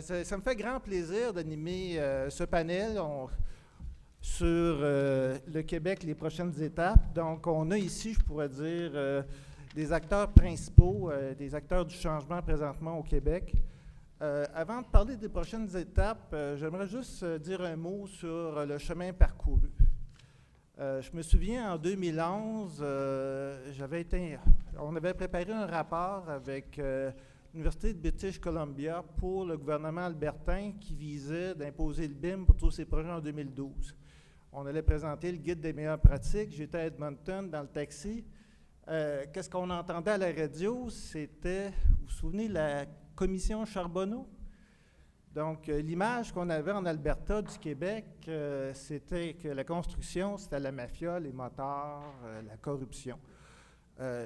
Ça me fait grand plaisir d'animer ce panel sur le Québec, les prochaines étapes. Donc, on a ici, je pourrais dire, des acteurs principaux, des acteurs du changement présentement au Québec. Avant de parler des prochaines étapes, j'aimerais juste dire un mot sur le chemin parcouru. Je me souviens, en 2011, on avait préparé un rapport avec l'Université de British Columbia pour le gouvernement albertain qui visait d'imposer le BIM pour tous ses projets en 2012. On allait présenter le guide des meilleures pratiques. J'étais à Edmonton dans le taxi. Qu'est-ce qu'on entendait à la radio? C'était, vous vous souvenez, la commission Charbonneau? Donc, l'image qu'on avait en Alberta du Québec, c'était que la construction, c'était la mafia, les motards, la corruption.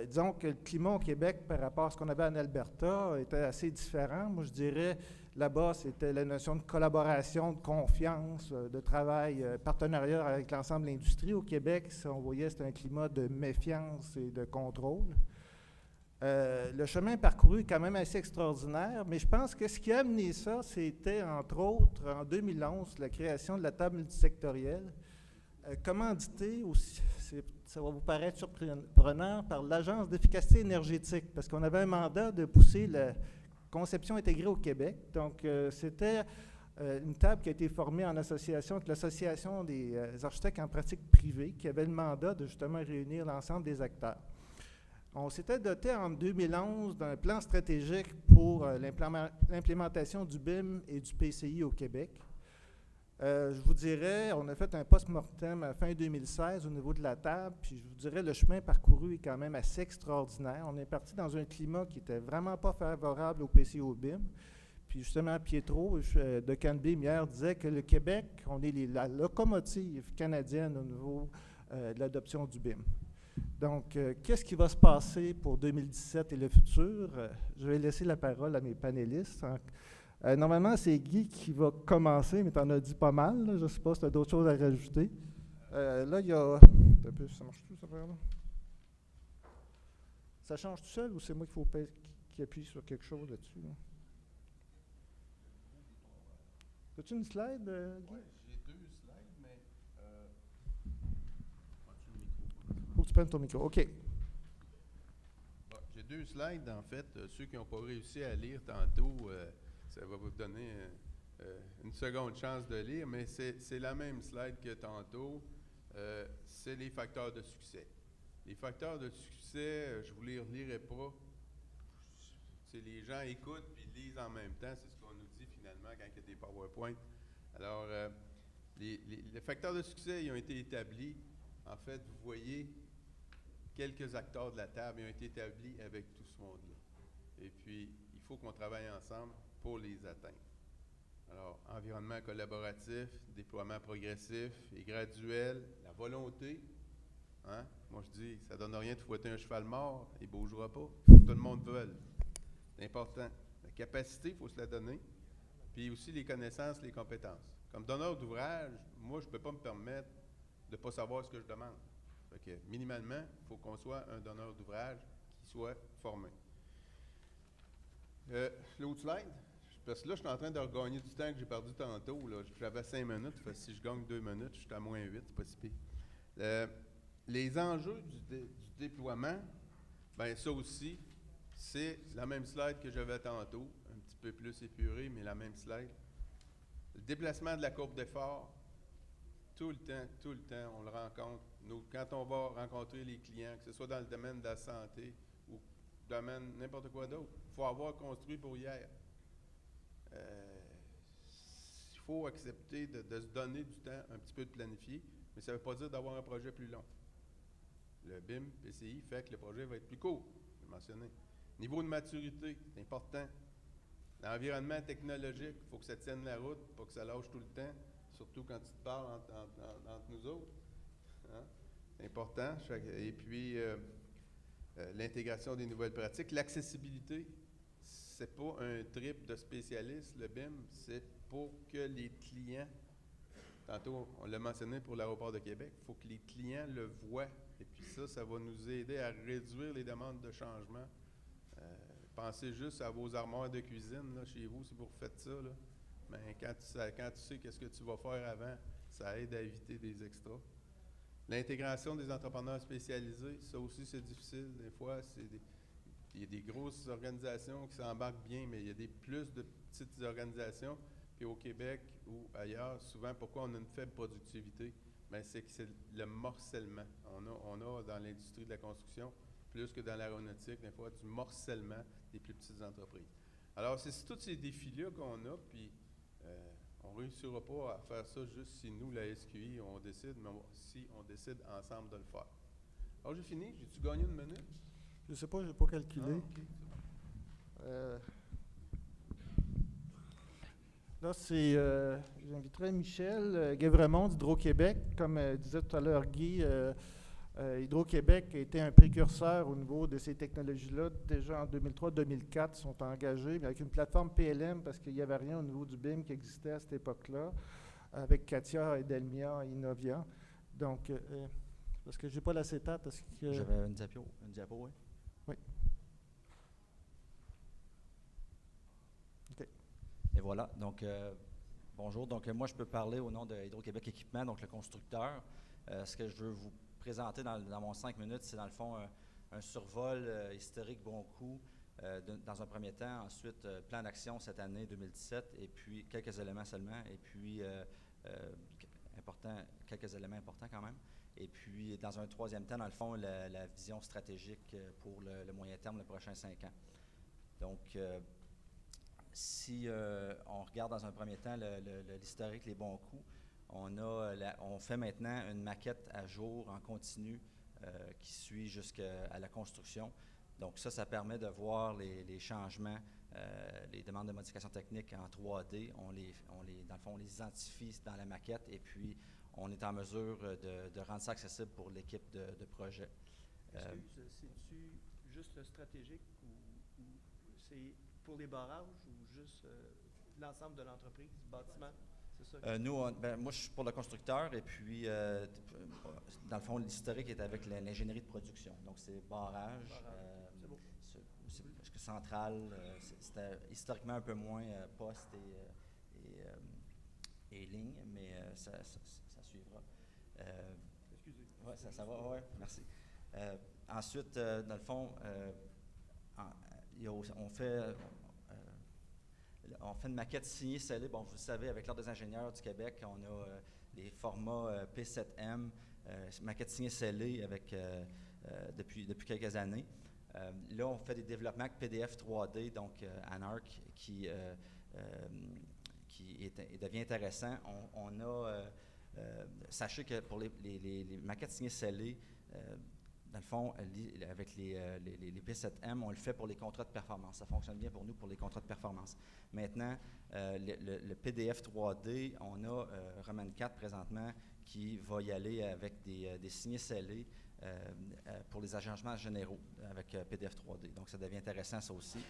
Disons que le climat au Québec par rapport à ce qu'on avait en Alberta était assez différent. Moi, je dirais, là-bas, c'était la notion de collaboration, de confiance, de travail, partenariat avec l'ensemble de l'industrie. Au Québec, si on voyait, c'était un climat de méfiance et de contrôle. Le chemin parcouru est quand même assez extraordinaire, mais je pense que ce qui a amené ça, c'était, entre autres, en 2011, la création de la table multisectorielle, commanditée aussi, ça va vous paraître surprenant, par l'Agence d'efficacité énergétique, parce qu'on avait un mandat de pousser la conception intégrée au Québec. Donc, c'était une table qui a été formée en association avec l'Association des architectes en pratique privée, qui avait le mandat de justement réunir l'ensemble des acteurs. On s'était doté en 2011 d'un plan stratégique pour l'implémentation du BIM et du PCI au Québec. Je vous dirais, on a fait un post-mortem à fin 2016 au niveau de la table, puis je vous dirais, le chemin parcouru est quand même assez extraordinaire. On est parti dans un climat qui n'était vraiment pas favorable au PCI au BIM. Puis justement, Pietro de CanBIM hier disait que le Québec, on est la locomotive canadienne au niveau de l'adoption du BIM. Donc, qu'est-ce qui va se passer pour 2017 et le futur? Je vais laisser la parole à mes panélistes. Normalement, c'est Guy qui va commencer, mais tu en as dit pas mal. Là. Je ne sais pas si tu as d'autres choses à rajouter. Là, il y a... Ça marche tout, ça, là? Ça change tout seul ou c'est moi qui appuie sur quelque chose là-dessus? Là? As-tu une slide, Guy? Oui, j'ai 2 slides, mais... Faut que tu prennes ton micro. OK. Bon, j'ai 2 slides, en fait. Ceux qui n'ont pas réussi à lire tantôt... ça va vous donner une seconde chance de lire, mais c'est la même slide que tantôt. C'est les facteurs de succès. Les facteurs de succès, je ne vous les relirai pas. C'est les gens écoutent puis lisent en même temps. C'est ce qu'on nous dit finalement quand il y a des PowerPoint. Alors, les facteurs de succès, ils ont été établis. En fait, vous voyez quelques acteurs de la table, ils ont été établis avec tout ce monde-là. Et puis, il faut qu'on travaille ensemble pour les atteindre. Alors, environnement collaboratif, déploiement progressif et graduel, la volonté. Hein? Moi, je dis, ça ne donne rien de fouetter un cheval mort, il ne bougera pas. Il faut que tout le monde veuille. C'est important. La capacité, il faut se la donner. Puis aussi les connaissances, les compétences. Comme donneur d'ouvrage, moi, je ne peux pas me permettre de ne pas savoir ce que je demande. Fait que, minimalement, il faut qu'on soit un donneur d'ouvrage qui soit formé. L'autre slide. Parce que là, je suis en train de regagner du temps que j'ai perdu tantôt. J'avais 5 minutes. Fait que si je gagne 2 minutes, je suis à moins 8. C'est pas si pire. Les enjeux du déploiement, bien ça aussi, c'est la même slide que j'avais tantôt. Un petit peu plus épuré, mais la même slide. Le déplacement de la courbe d'effort, tout le temps, on le rencontre. Quand on va rencontrer les clients, que ce soit dans le domaine de la santé ou domaine n'importe quoi d'autre, il faut avoir construit pour hier. Il faut accepter de se donner du temps, un petit peu de planifier, mais ça ne veut pas dire d'avoir un projet plus long. Le BIM, PCI, fait que le projet va être plus court, je l'ai mentionné. Niveau de maturité, c'est important. L'environnement technologique, il faut que ça tienne la route, pas que ça lâche tout le temps, surtout quand tu te parles entre nous autres. Hein? C'est important. Et puis, l'intégration des nouvelles pratiques. L'accessibilité, c'est pas un trip de spécialistes, le BIM, c'est pour que les clients, tantôt on l'a mentionné pour l'aéroport de Québec, il faut que les clients le voient. Et puis ça va nous aider à réduire les demandes de changement pensez juste à vos armoires de cuisine là, chez vous, si vous refaites ça. Là. Mais quand tu sais qu'est-ce que tu vas faire avant, ça aide à éviter des extras. L'intégration des entrepreneurs spécialisés, ça aussi c'est difficile. Des fois, il y a des grosses organisations qui s'embarquent bien, mais il y a plus de petites organisations. Puis au Québec ou ailleurs, souvent, pourquoi on a une faible productivité? Bien, c'est que c'est le morcellement. On a dans l'industrie de la construction, plus que dans l'aéronautique, des fois, du morcellement des plus petites entreprises. Alors, c'est tous ces défis-là qu'on a, puis on ne réussira pas à faire ça juste si nous, la SQI, on décide, mais si on décide ensemble de le faire. Alors, j'ai fini. J'ai-tu gagné une minute? Je ne sais pas, je n'ai pas calculé. Là, j'inviterai Michel Guévremont d'Hydro-Québec. Comme disait tout à l'heure Guy, Hydro-Québec a été un précurseur au niveau de ces technologies-là. Déjà en 2003-2004, ils sont engagés, mais avec une plateforme PLM, parce qu'il n'y avait rien au niveau du BIM qui existait à cette époque-là, avec Katia et Delmia et Innovia. Donc, parce que je n'ai pas l'acétate. J'avais une diapo, oui. Oui. OK. Et voilà. Donc, bonjour. Donc, moi, je peux parler au nom de Hydro-Québec Équipement, donc le constructeur. Ce que je veux vous présenter dans mon 5 minutes, c'est dans le fond un survol historique bon coup dans un premier temps. Ensuite, plan d'action cette année 2017, et puis quelques éléments seulement. Et puis, quelques éléments importants quand même. Et puis, dans un troisième temps, dans le fond, la vision stratégique pour le moyen terme, les prochains 5 ans. Donc, si on regarde dans un premier temps l'historique, les bons coups, on fait maintenant une maquette à jour en continu qui suit jusqu'à la construction. Donc ça permet de voir les changements, les demandes de modification technique en 3D. Dans le fond, on les identifie dans la maquette et puis on est en mesure de rendre ça accessible pour l'équipe de projet. C'est-tu juste stratégique ou c'est pour les barrages ou juste l'ensemble de l'entreprise, du bâtiment? C'est ça? Moi, je suis pour le constructeur et puis, dans le fond, l'historique est avec l'ingénierie de production. Donc, c'est barrage, c'est beau. C'est central, c'était historiquement un peu moins poste et ligne, mais ça suivra. Excusez. Oui, ça va, oui, merci. Ensuite, dans le fond, on fait une maquette signée, scellée. Bon, vous le savez, avec l'Ordre des ingénieurs du Québec, on a les formats P7M, maquette signée, scellée depuis quelques années. Là, on fait des développements avec PDF 3D, donc Anarch, qui devient intéressant. Sachez que pour les maquettes signées scellées, dans le fond, avec les P7M, on le fait pour les contrats de performance. Ça fonctionne bien pour nous pour les contrats de performance. Maintenant, le PDF 3D, on a Roman 4 présentement qui va y aller avec des signés scellés pour les agencements généraux avec PDF 3D. Donc, ça devient intéressant, ça aussi,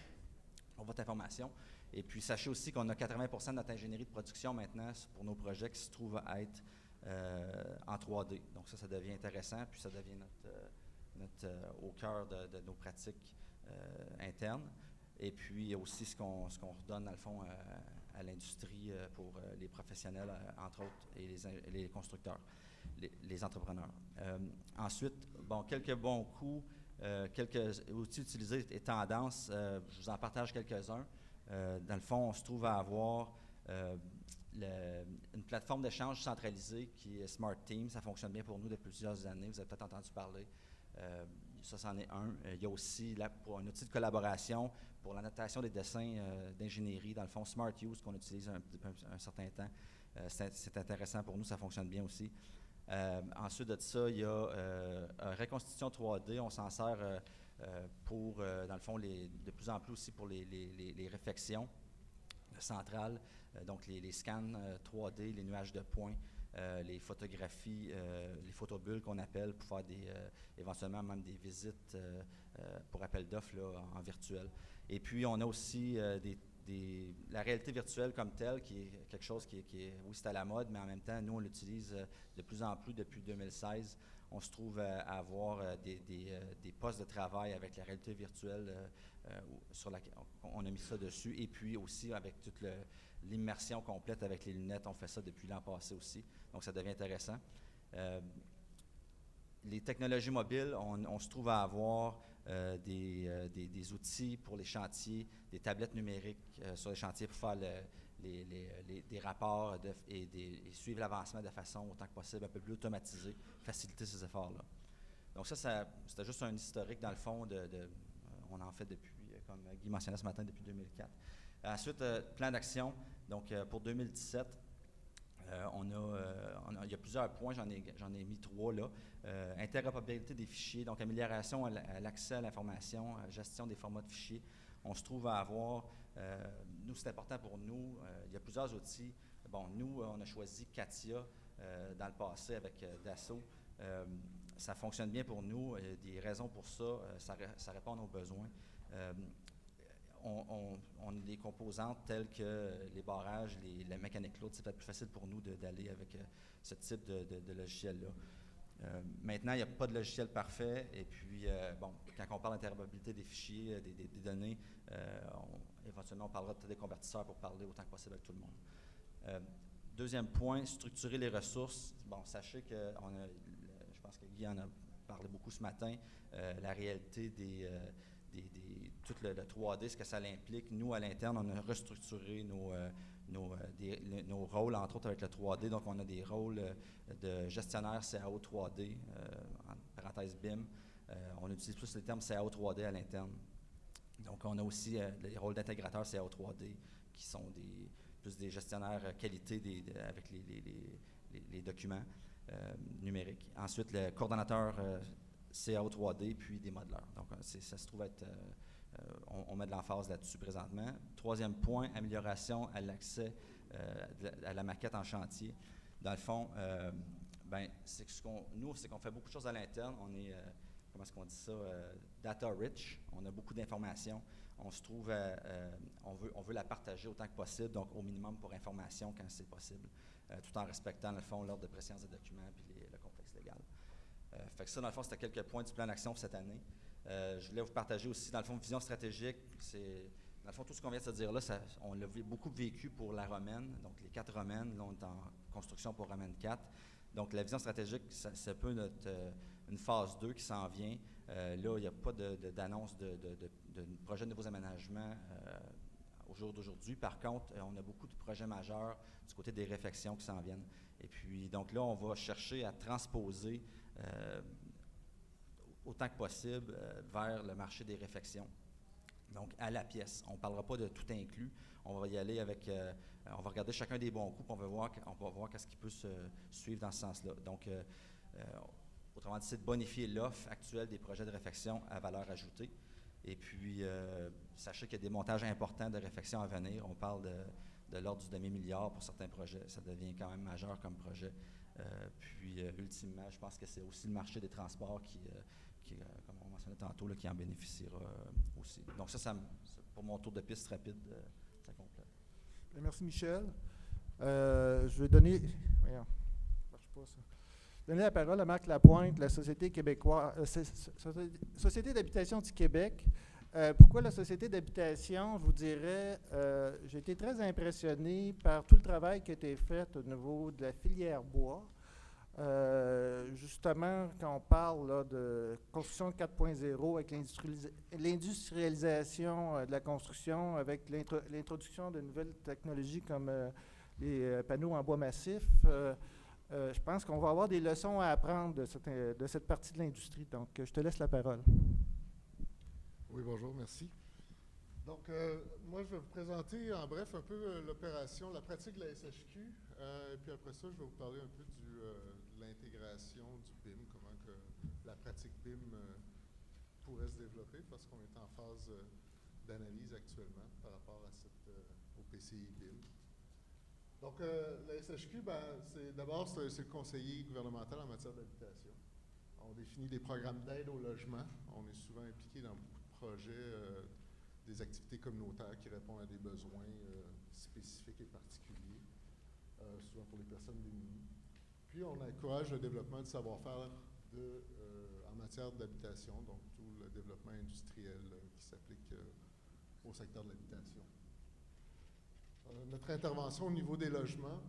pour votre information. Et puis, sachez aussi qu'on a 80% de notre ingénierie de production maintenant pour nos projets qui se trouvent à être en 3D. Donc, ça devient intéressant, puis ça devient au cœur de nos pratiques internes. Et puis aussi ce qu'on redonne, dans le fond, à l'industrie pour les professionnels, entre autres, et les constructeurs, les entrepreneurs. Ensuite, quelques bons coups, quelques outils utilisés et tendances. Je vous en partage quelques-uns. Dans le fond, on se trouve à avoir une plateforme d'échange centralisée qui est Smart Team. Ça fonctionne bien pour nous depuis plusieurs années. Vous avez peut-être entendu parler. Ça, c'en est un. Il y a aussi pour un outil de collaboration pour l'annotation des dessins d'ingénierie, dans le fond Smart Use qu'on utilise un certain temps. C'est intéressant pour nous, ça fonctionne bien aussi. Ensuite de ça, il y a reconstitution 3D. On s'en sert pour, dans le fond, de plus en plus aussi pour les réflexions centrales, donc les scans 3D, les nuages de points. Les photographies, les photobulles qu'on appelle pour faire éventuellement même des visites pour appel d'offres en virtuel. Et puis, on a aussi la réalité virtuelle comme telle, qui est quelque chose qui est oui, c'est à la mode, mais en même temps, nous, on l'utilise de plus en plus depuis 2016. on se trouve à avoir des postes de travail avec la réalité virtuelle sur laquelle on a mis ça dessus, et puis aussi avec toute l'immersion complète avec les lunettes. On fait ça depuis l'an passé aussi, donc ça devient intéressant. Les technologies mobiles, on se trouve à avoir des outils pour les chantiers, des tablettes numériques sur les chantiers pour faire des rapports et suivre l'avancement de façon autant que possible, un peu plus automatisée, faciliter ces efforts-là. Donc ça c'était juste un historique dans le fond on en fait depuis, comme Guy mentionnait ce matin, depuis 2004. Ensuite, plan d'action. Donc pour 2017, il y a plusieurs points, j'en ai mis 3 là. Interopérabilité des fichiers, donc amélioration à l'accès à l'information, gestion des formats de fichiers. On se trouve à avoir, nous c'est important pour nous, il y a plusieurs outils. Bon, nous, on a choisi CATIA dans le passé avec Dassault. Ça fonctionne bien pour nous, il y a des raisons pour ça, ça répond à nos besoins. On a des composantes telles que les barrages, la mécanique lourde, c'est peut-être plus facile pour nous d'aller avec ce type de logiciel-là. Maintenant, il n'y a pas de logiciel parfait, et puis, quand on parle d'interopérabilité des fichiers, des données, éventuellement, on parlera des convertisseurs pour parler autant que possible avec tout le monde. Deuxième point, structurer les ressources. Bon, sachez que je pense que Guy en a parlé beaucoup ce matin, la réalité tout le 3D, ce que ça implique. Nous, à l'interne, on a restructuré nos rôles, entre autres avec le 3D. Donc, on a des rôles de gestionnaire CAO 3D, en parenthèse BIM. On utilise plus le terme CAO 3D à l'interne. Donc, on a aussi les rôles d'intégrateur CAO 3D, qui sont plus des gestionnaires qualité avec les documents numériques. Ensuite, le coordonnateur CAO 3D, puis des modeleurs. Donc, ça se trouve être... on met de l'emphase là-dessus présentement. Troisième point, amélioration à l'accès à la maquette en chantier. Dans le fond, c'est qu'on fait beaucoup de choses à l'interne. On est, comment est-ce qu'on dit ça, data rich. On a beaucoup d'informations. On se trouve, on veut la partager autant que possible, donc au minimum pour information quand c'est possible, tout en respectant, dans le fond, l'ordre de préséance des documents et le contexte légal. Fait que ça, dans le fond, c'était quelques points du plan d'action pour cette année. Je voulais vous partager aussi, dans le fond, une vision stratégique. Dans le fond, tout ce qu'on vient de se dire là, on l'a beaucoup vécu pour la Romaine, donc les 4 Romaines. Là, on est en construction pour Romaine 4. Donc, la vision stratégique, c'est un peu une phase 2 qui s'en vient. Là, il n'y a pas d'annonce de projet de nouveaux aménagements au jour d'aujourd'hui. Par contre, on a beaucoup de projets majeurs du côté des réfections qui s'en viennent. Et puis, donc là, on va chercher à transposer autant que possible vers le marché des réfections. Donc, à la pièce. On ne parlera pas de tout inclus. On va y aller avec... on va regarder chacun des bons coups, puis on va voir qu'est-ce qui peut se suivre dans ce sens-là. Donc, autrement dit, c'est de bonifier l'offre actuelle des projets de réfection à valeur ajoutée. Et puis, sachez qu'il y a des montages importants de réfection à venir. On parle de l'ordre du demi-milliard pour certains projets. Ça devient quand même majeur comme projet. Puis, ultimement, je pense que c'est aussi le marché des transports qui comme on mentionnait tantôt, là, qui en bénéficiera aussi. Donc ça, pour mon tour de piste rapide, ça complète. Merci, Michel. Je vais donner... Voyons, marche pas ça. Donner la parole à Marc Lapointe, la Société québécoise, Société d'habitation du Québec. Pourquoi la Société d'habitation? Je vous dirais, j'ai été très impressionné par tout le travail qui a été fait au niveau de la filière bois. Justement, quand on parle là, de construction 4.0 avec l'industrialisation de la construction, avec l'introduction de nouvelles technologies comme les panneaux en bois massif, je pense qu'on va avoir des leçons à apprendre de cette partie de l'industrie. Donc, je te laisse la parole. Oui, bonjour, merci. Donc, moi, je vais vous présenter en bref un peu l'opération, la pratique de la SHQ. Et puis après ça, je vais vous parler un peu de l'intégration du BIM, comment que la pratique BIM pourrait se développer, parce qu'on est en phase d'analyse actuellement par rapport à au PCI BIM. Donc, la SHQ, d'abord, c'est le conseiller gouvernemental en matière d'habitation. On définit des programmes d'aide au logement. On est souvent impliqué dans beaucoup de projets, des activités communautaires qui répondent à des besoins spécifiques et particuliers, souvent pour les personnes démunies. Puis, on encourage le développement du savoir-faire en matière d'habitation, donc tout le développement industriel qui s'applique au secteur de l'habitation. Notre intervention au niveau des logements,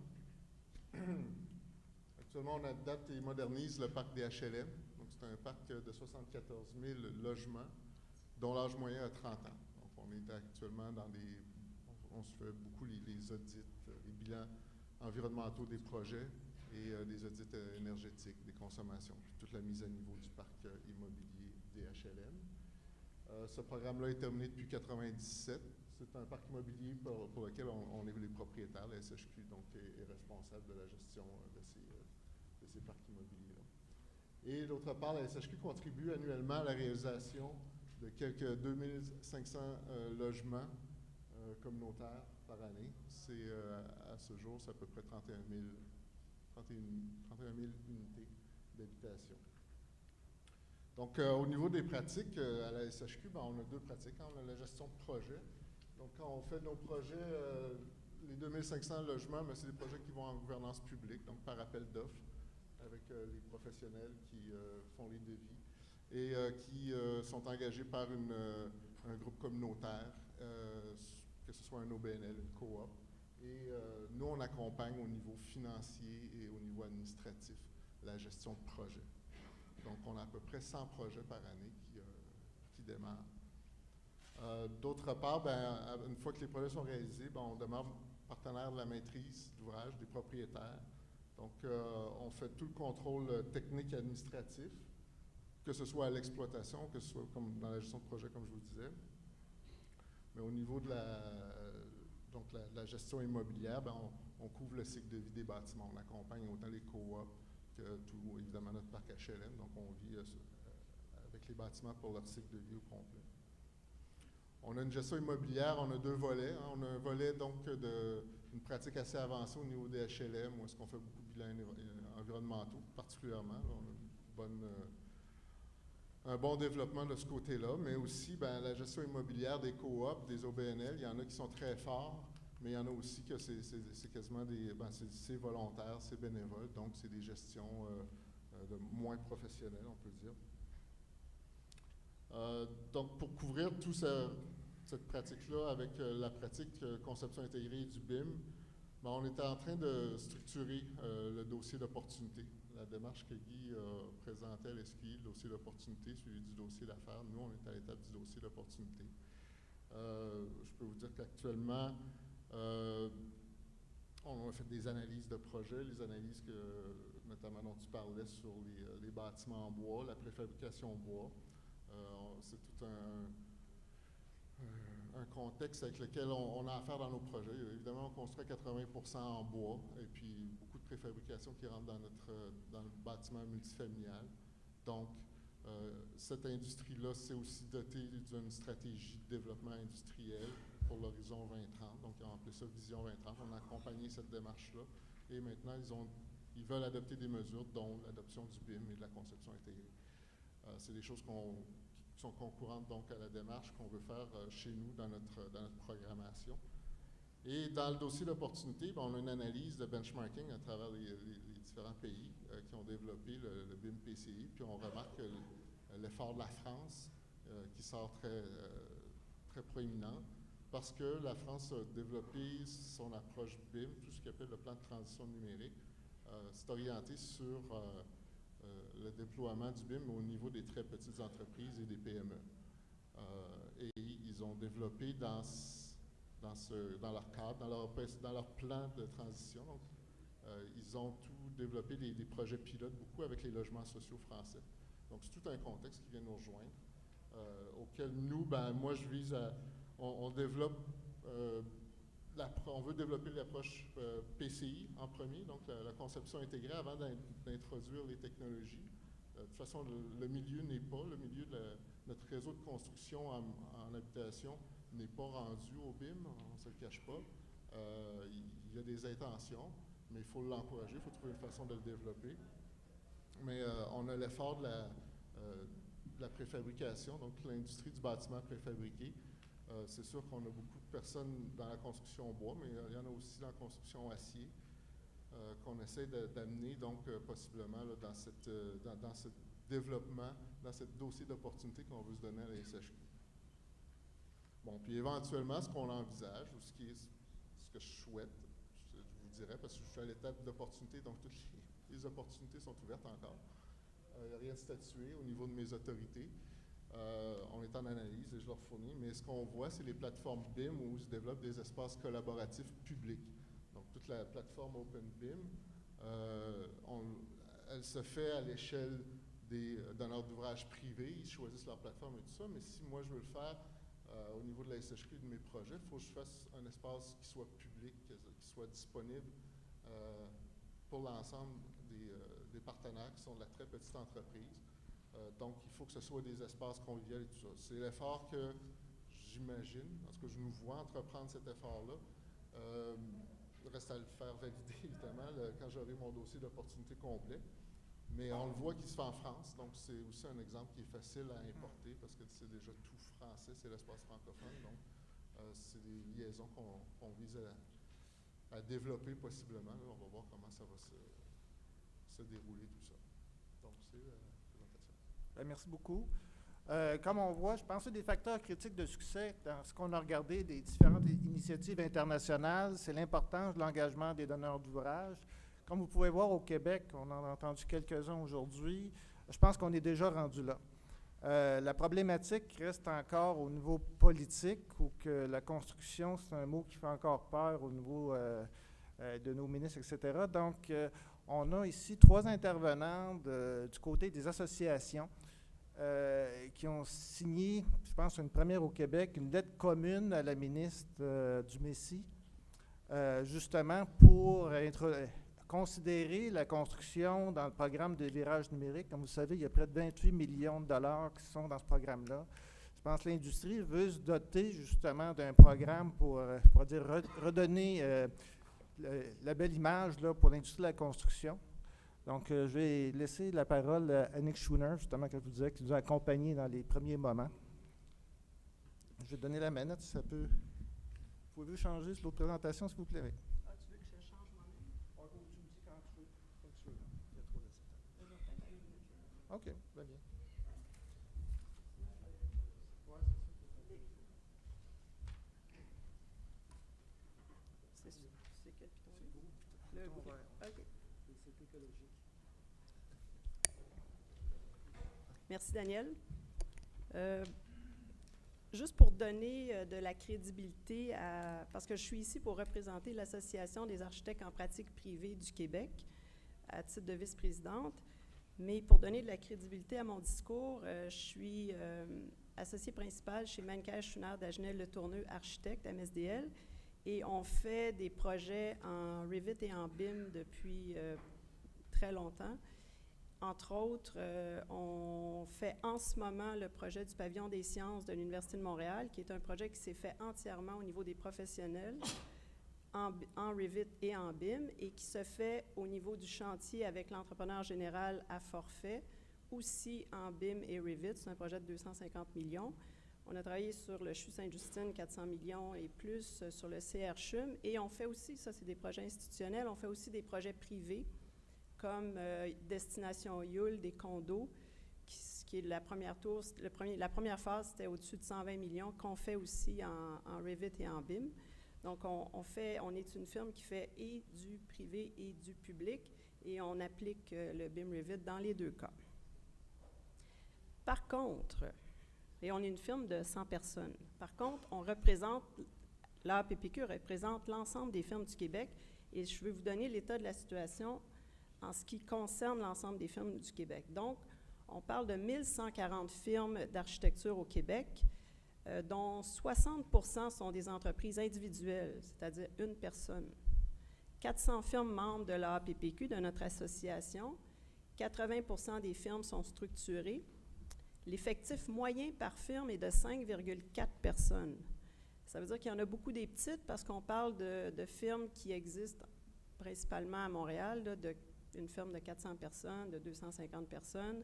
actuellement on adapte et modernise le parc des HLM, donc c'est un parc de 74 000 logements dont l'âge moyen a 30 ans. Donc on est actuellement dans on se fait beaucoup les audits, les bilans environnementaux des projets et des audits énergétiques, des consommations, puis toute la mise à niveau du parc immobilier des HLM. Ce programme-là est terminé depuis 1997. C'est un parc immobilier pour lequel on est les propriétaires. La SHQ donc, est responsable de la gestion de ces parcs immobiliers-là. Et d'autre part, la SHQ contribue annuellement à la réalisation de quelques 2500 logements communautaires par année. C'est à ce jour, c'est à peu près 31 000 unités d'habitation. Donc, au niveau des pratiques, à la SHQ, on a deux pratiques. On a la gestion de projet. Donc, quand on fait nos projets, les 2500 logements, c'est des projets qui vont en gouvernance publique, donc par appel d'offres, avec les professionnels qui font les devis et qui sont engagés par un groupe communautaire, que ce soit un OBNL, une coop. Et nous, on accompagne au niveau financier et au niveau administratif la gestion de projet. Donc, on a à peu près 100 projets par année qui démarrent. D'autre part, une fois que les projets sont réalisés, on demeure partenaire de la maîtrise d'ouvrage des propriétaires. Donc, on fait tout le contrôle technique et administratif, que ce soit à l'exploitation, que ce soit comme dans la gestion de projet, comme je vous disais. Mais au niveau de la gestion immobilière, on couvre le cycle de vie des bâtiments. On accompagne autant les coops que tout, évidemment, notre parc HLM. Donc, on vit avec les bâtiments pour leur cycle de vie au complet. On a une gestion immobilière, on a deux volets. On a un volet donc d'une pratique assez avancée au niveau des HLM, où est-ce qu'on fait beaucoup de bilans environnementaux, particulièrement. Là, on a un bon développement de ce côté-là, mais aussi la gestion immobilière des coops, des OBNL. Il y en a qui sont très forts, mais il y en a aussi que c'est quasiment c'est volontaire, c'est bénévole, donc c'est des gestions de moins professionnelles, on peut dire. Donc, pour couvrir toute cette pratique-là avec la pratique conception intégrée du BIM, on était en train de structurer le dossier d'opportunité. La démarche que Guy a présentée à l'ESQI, le dossier d'opportunité suivi du dossier d'affaires. Nous, on est à l'étape du dossier d'opportunité. Je peux vous dire qu'actuellement, on a fait des analyses de projets, les analyses notamment dont tu parlais sur les bâtiments en bois, la préfabrication en bois. C'est tout un contexte avec lequel on a affaire dans nos projets. Évidemment, on construit 80% en bois et puis beaucoup de préfabrication qui rentre dans le bâtiment multifamilial. Donc, cette industrie-là s'est aussi dotée d'une stratégie de développement industriel pour l'horizon 2030. Donc, ils ont appelé ça Vision 2030. On a accompagné cette démarche-là et maintenant, ils veulent adopter des mesures, dont l'adoption du BIM et de la conception intégrée. C'est des choses qui sont concurrentes donc à la démarche qu'on veut faire chez nous dans notre programmation. Et dans le dossier d'opportunité, on a une analyse de benchmarking à travers les différents pays qui ont développé le BIM PCI, puis on remarque l'effort de la France qui sort très proéminent parce que la France a développé son approche BIM, tout ce qu'on appelle le plan de transition numérique. C'est orienté sur le déploiement du BIM au niveau des très petites entreprises et des PME. Et ils ont développé dans leur cadre, dans leur plan de transition. Donc, ils ont tout développé des projets pilotes, beaucoup avec les logements sociaux français. Donc, c'est tout un contexte qui vient nous rejoindre, auquel nous, moi, je vise à... On développe... on veut développer l'approche PCI en premier, donc la conception intégrée avant d'introduire les technologies. De toute façon, le milieu n'est pas, le milieu de notre réseau de construction en habitation n'est pas rendu au BIM, on ne se le cache pas. Il y a des intentions, mais il faut l'encourager, il faut trouver une façon de le développer. Mais on a l'effort de la préfabrication, donc l'industrie du bâtiment préfabriqué. C'est sûr qu'on a beaucoup de personnes dans la construction en bois, mais il y en a aussi dans la construction en acier qu'on essaie d'amener, donc possiblement là, dans développement dans ce dossier d'opportunité qu'on veut se donner à la SHQ. Bon, puis éventuellement, ce qu'on envisage, ou ce que je souhaite, je vous dirais, parce que je suis à l'étape d'opportunité, donc toutes les opportunités sont ouvertes encore. Il n'y a rien de statué au niveau de mes autorités. On est en analyse et je leur fournis, mais ce qu'on voit, c'est les plateformes BIM où se développent des espaces collaboratifs publics. Donc, toute la plateforme OpenBIM, elle se fait à l'échelle des donneurs d'ouvrages privés. Ils choisissent leur plateforme et tout ça, mais si moi je veux le faire au niveau de la SHQ de mes projets, il faut que je fasse un espace qui soit public, qui soit disponible pour l'ensemble des partenaires qui sont de la très petite entreprise. Donc, il faut que ce soit des espaces conviviaux et tout ça. C'est l'effort que j'imagine, en tout cas, je nous vois entreprendre cet effort-là. Il reste à le faire valider, évidemment, quand j'aurai mon dossier d'opportunité complet. Mais on le voit qu'il se fait en France, donc c'est aussi un exemple qui est facile à importer parce que c'est déjà tout français, c'est l'espace francophone. Donc, c'est des liaisons qu'on vise à développer possiblement. Là, on va voir comment ça va se dérouler, tout ça. Donc, c'est la présentation. Bien, merci beaucoup. Comme on voit, je pense que des facteurs critiques de succès dans ce qu'on a regardé des différentes initiatives internationales, c'est l'importance de l'engagement des donneurs d'ouvrages. Comme vous pouvez voir au Québec, on en a entendu quelques-uns aujourd'hui, je pense qu'on est déjà rendu là. La problématique reste encore au niveau politique, où que la construction, c'est un mot qui fait encore peur au niveau de nos ministres, etc. Donc, on a ici 3 intervenants du côté des associations qui ont signé, je pense, une première au Québec, une lettre commune à la ministre du Messie, justement pour considérer la construction dans le programme de virage numérique. Comme vous savez, il y a près de 28 millions de dollars qui sont dans ce programme-là. Je pense que l'industrie veut se doter justement d'un programme pour dire, redonner la belle image là, pour l'industrie de la construction. Donc, je vais laisser la parole à Annick Schooner, justement, comme je vous disais, qui nous a accompagnés dans les premiers moments. Je vais donner la manette, si ça peut. Pouvez-vous changer sur l'autre présentation, s'il vous plaît? Oui. Ah, tu veux que je change moi-même? Tu me dis quand tu veux. Il y a trop de OK, va bien. C'est quel piton? Le groupe. OK. C'est écologique. Merci, Daniel. Juste pour donner de la crédibilité parce que je suis ici pour représenter l'Association des architectes en pratique privée du Québec à titre de vice-présidente, mais pour donner de la crédibilité à mon discours, je suis associée principale chez Mancaire Schooner Dagenais Le Tourneux Architecte, MSDL, et on fait des projets en Revit et en BIM depuis très longtemps. Entre autres, on fait en ce moment le projet du pavillon des sciences de l'Université de Montréal, qui est un projet qui s'est fait entièrement au niveau des professionnels, en Revit et en BIM, et qui se fait au niveau du chantier avec l'entrepreneur général à forfait, aussi en BIM et Revit. C'est un projet de 250 millions. On a travaillé sur le CHU Sainte-Justine, 400 millions et plus, sur le CR-CHUM, et on fait aussi, ça c'est des projets institutionnels, on fait aussi des projets privés, comme Destination Yule, des condos, qui est la première tour. La première phase, c'était au-dessus de 120 millions, qu'on fait aussi en Revit et en BIM. Donc, on est une firme qui fait et du privé et du public, et on applique le BIM Revit dans les 2 cas. Par contre, et on est une firme de 100 personnes, par contre, l'APPQ représente l'ensemble des firmes du Québec, et je vais vous donner l'état de la situation en ce qui concerne l'ensemble des firmes du Québec. Donc, on parle de 1140 firmes d'architecture au Québec, dont 60% sont des entreprises individuelles, c'est-à-dire une personne. 400 firmes membres de l'APPQ, de notre association. 80% des firmes sont structurées. L'effectif moyen par firme est de 5,4 personnes. Ça veut dire qu'il y en a beaucoup des petites parce qu'on parle de firmes qui existent principalement à Montréal, là, une firme de 400 personnes, de 250 personnes,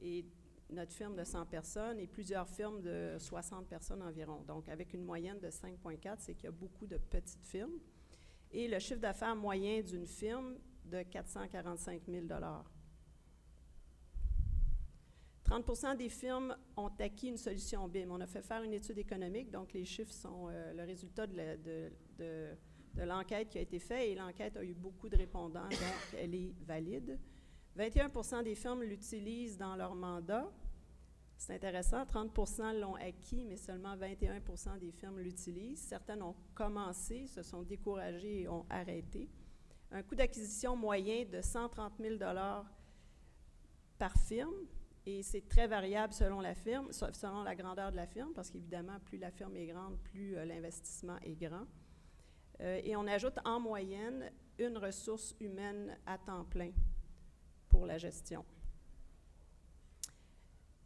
et notre firme de 100 personnes, et plusieurs firmes de 60 personnes environ. Donc, avec une moyenne de 5,4, c'est qu'il y a beaucoup de petites firmes. Et le chiffre d'affaires moyen d'une firme de 445 000 $. 30 des firmes ont acquis une solution BIM. On a fait faire une étude économique, donc les chiffres sont le résultat de l'enquête qui a été faite, et l'enquête a eu beaucoup de répondants, donc elle est valide. 21 des firmes l'utilisent dans leur mandat. C'est intéressant, 30 l'ont acquis, mais seulement 21 des firmes l'utilisent. Certaines ont commencé, se sont découragées et ont arrêté. Un coût d'acquisition moyen de 130 000 par firme, et c'est très variable selon la firme, selon la grandeur de la firme, parce qu'évidemment, plus la firme est grande, plus l'investissement est grand. Et on ajoute en moyenne une ressource humaine à temps plein pour la gestion.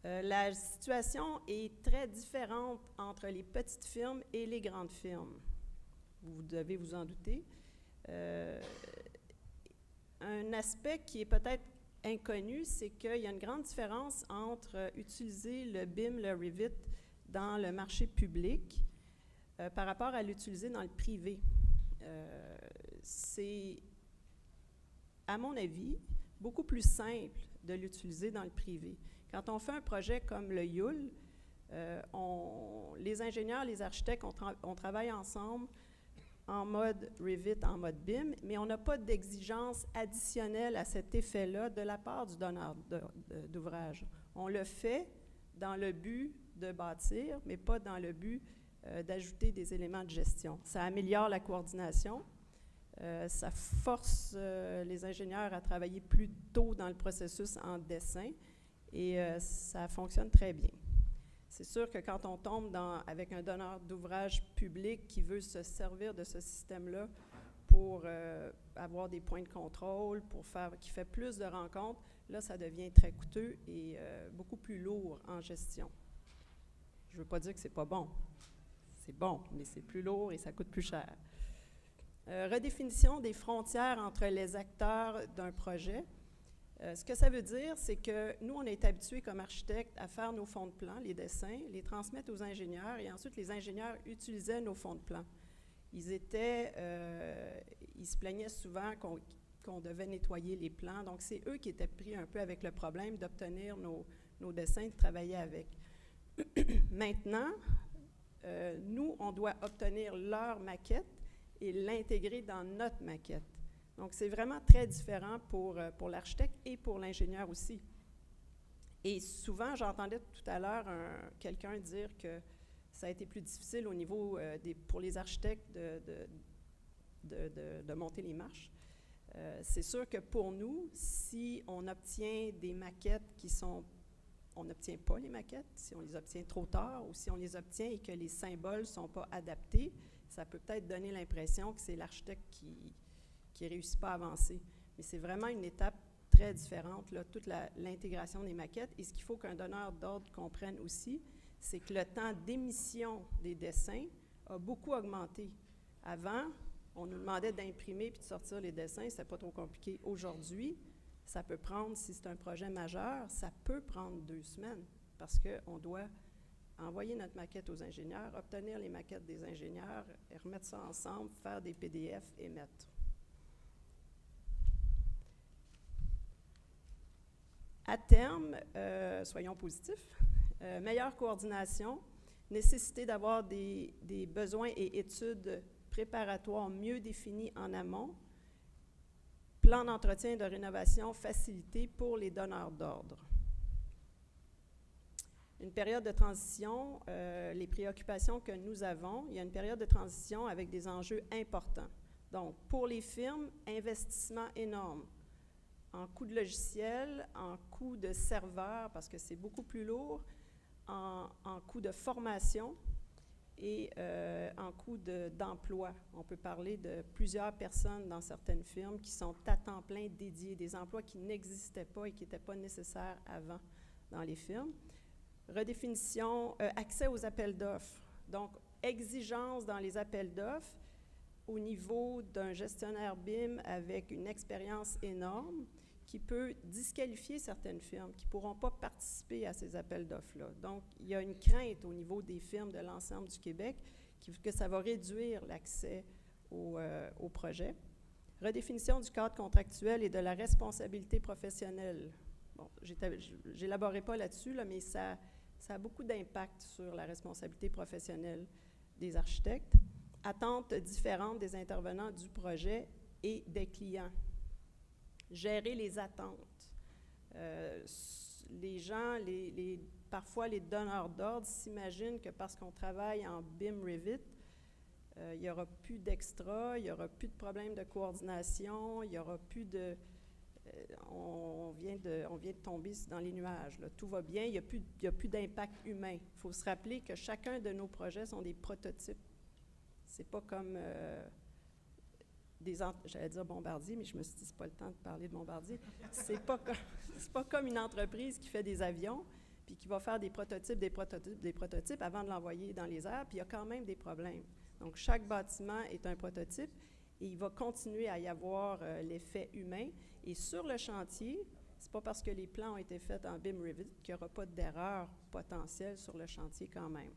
La situation est très différente entre les petites firmes et les grandes firmes. Vous devez vous en douter. Un aspect qui est peut-être inconnu, c'est qu'il y a une grande différence entre utiliser le BIM, le Revit dans le marché public par rapport à l'utiliser dans le privé. C'est, à mon avis, beaucoup plus simple de l'utiliser dans le privé. Quand on fait un projet comme le YUL, les ingénieurs, les architectes, on travaille ensemble en mode Revit, en mode BIM, mais on n'a pas d'exigence additionnelle à cet effet-là de la part du donneur d'ouvrage. On le fait dans le but de bâtir, mais pas dans le but d'ajouter des éléments de gestion. Ça améliore la coordination, ça force les ingénieurs à travailler plus tôt dans le processus en dessin, et ça fonctionne très bien. C'est sûr que quand on tombe avec un donneur d'ouvrage public qui veut se servir de ce système-là pour avoir des points de contrôle, qui fait plus de rencontres, là, ça devient très coûteux et beaucoup plus lourd en gestion. Je ne veux pas dire que ce n'est pas bon. C'est bon, mais c'est plus lourd et ça coûte plus cher. Redéfinition des frontières entre les acteurs d'un projet. Ce que ça veut dire, c'est que nous, on est habitués comme architectes à faire nos fonds de plan, les dessins, les transmettre aux ingénieurs, et ensuite les ingénieurs utilisaient nos fonds de plan. Ils se plaignaient souvent qu'on devait nettoyer les plans, donc c'est eux qui étaient pris un peu avec le problème d'obtenir nos dessins, de travailler avec. Maintenant, nous, on doit obtenir leur maquette et l'intégrer dans notre maquette. Donc, c'est vraiment très différent pour l'architecte et pour l'ingénieur aussi. Et souvent, j'entendais tout à l'heure quelqu'un dire que ça a été plus difficile au niveau pour les architectes de monter les marches. C'est sûr que pour nous, si on obtient des maquettes on n'obtient pas les maquettes, si on les obtient trop tard ou si on les obtient et que les symboles ne sont pas adaptés, ça peut peut-être donner l'impression que c'est l'architecte qui ne réussit pas à avancer. Mais c'est vraiment une étape très différente, là, toute l'intégration des maquettes. Et ce qu'il faut qu'un donneur d'ordre comprenne aussi, c'est que le temps d'émission des dessins a beaucoup augmenté. Avant, on nous demandait d'imprimer puis de sortir les dessins, c'était pas trop compliqué. Aujourd'hui, ça peut prendre, si c'est un projet majeur, ça peut prendre 2 semaines parce qu'on doit envoyer notre maquette aux ingénieurs, obtenir les maquettes des ingénieurs, et remettre ça ensemble, faire des PDF et mettre. À terme, soyons positifs, meilleure coordination, nécessité d'avoir des besoins et études préparatoires mieux définis en amont, plan d'entretien et de rénovation facilité pour les donneurs d'ordre. Une période de transition, les préoccupations que nous avons, il y a une période de transition avec des enjeux importants. Donc, pour les firmes, investissement énorme en coût de logiciel, en coût de serveur, parce que c'est beaucoup plus lourd, en coût de formation et en coût d'emploi. On peut parler de plusieurs personnes dans certaines firmes qui sont à temps plein dédiées, des emplois qui n'existaient pas et qui n'étaient pas nécessaires avant dans les firmes. Redéfinition, accès aux appels d'offres. Donc, exigence dans les appels d'offres au niveau d'un gestionnaire BIM avec une expérience énorme qui peut disqualifier certaines firmes qui ne pourront pas participer à ces appels d'offres-là. Donc, il y a une crainte au niveau des firmes de l'ensemble du Québec que ça va réduire l'accès au projet. Redéfinition du cadre contractuel et de la responsabilité professionnelle. bon, j'élaborerai pas là-dessus, là, mais ça a beaucoup d'impact sur la responsabilité professionnelle des architectes. Attentes différentes des intervenants du projet et des clients. Gérer les attentes. Les gens, parfois les donneurs d'ordre s'imaginent que parce qu'on travaille en BIM Revit, il n'y aura plus d'extra, il n'y aura plus de problèmes de coordination, il n'y aura plus de... on vient de tomber dans les nuages, là. Tout va bien, il n'y a plus d'impact humain. Il faut se rappeler que chacun de nos projets sont des prototypes. C'est pas comme j'allais dire Bombardier, mais je me suis dit, c'est pas le temps de parler de Bombardier. C'est pas comme une entreprise qui fait des avions, puis qui va faire des prototypes avant de l'envoyer dans les airs, puis il y a quand même des problèmes. Donc, chaque bâtiment est un prototype et il va continuer à y avoir l'effet humain. Et sur le chantier, c'est pas parce que les plans ont été faits en BIM Revit qu'il n'y aura pas d'erreur potentielle sur le chantier quand même.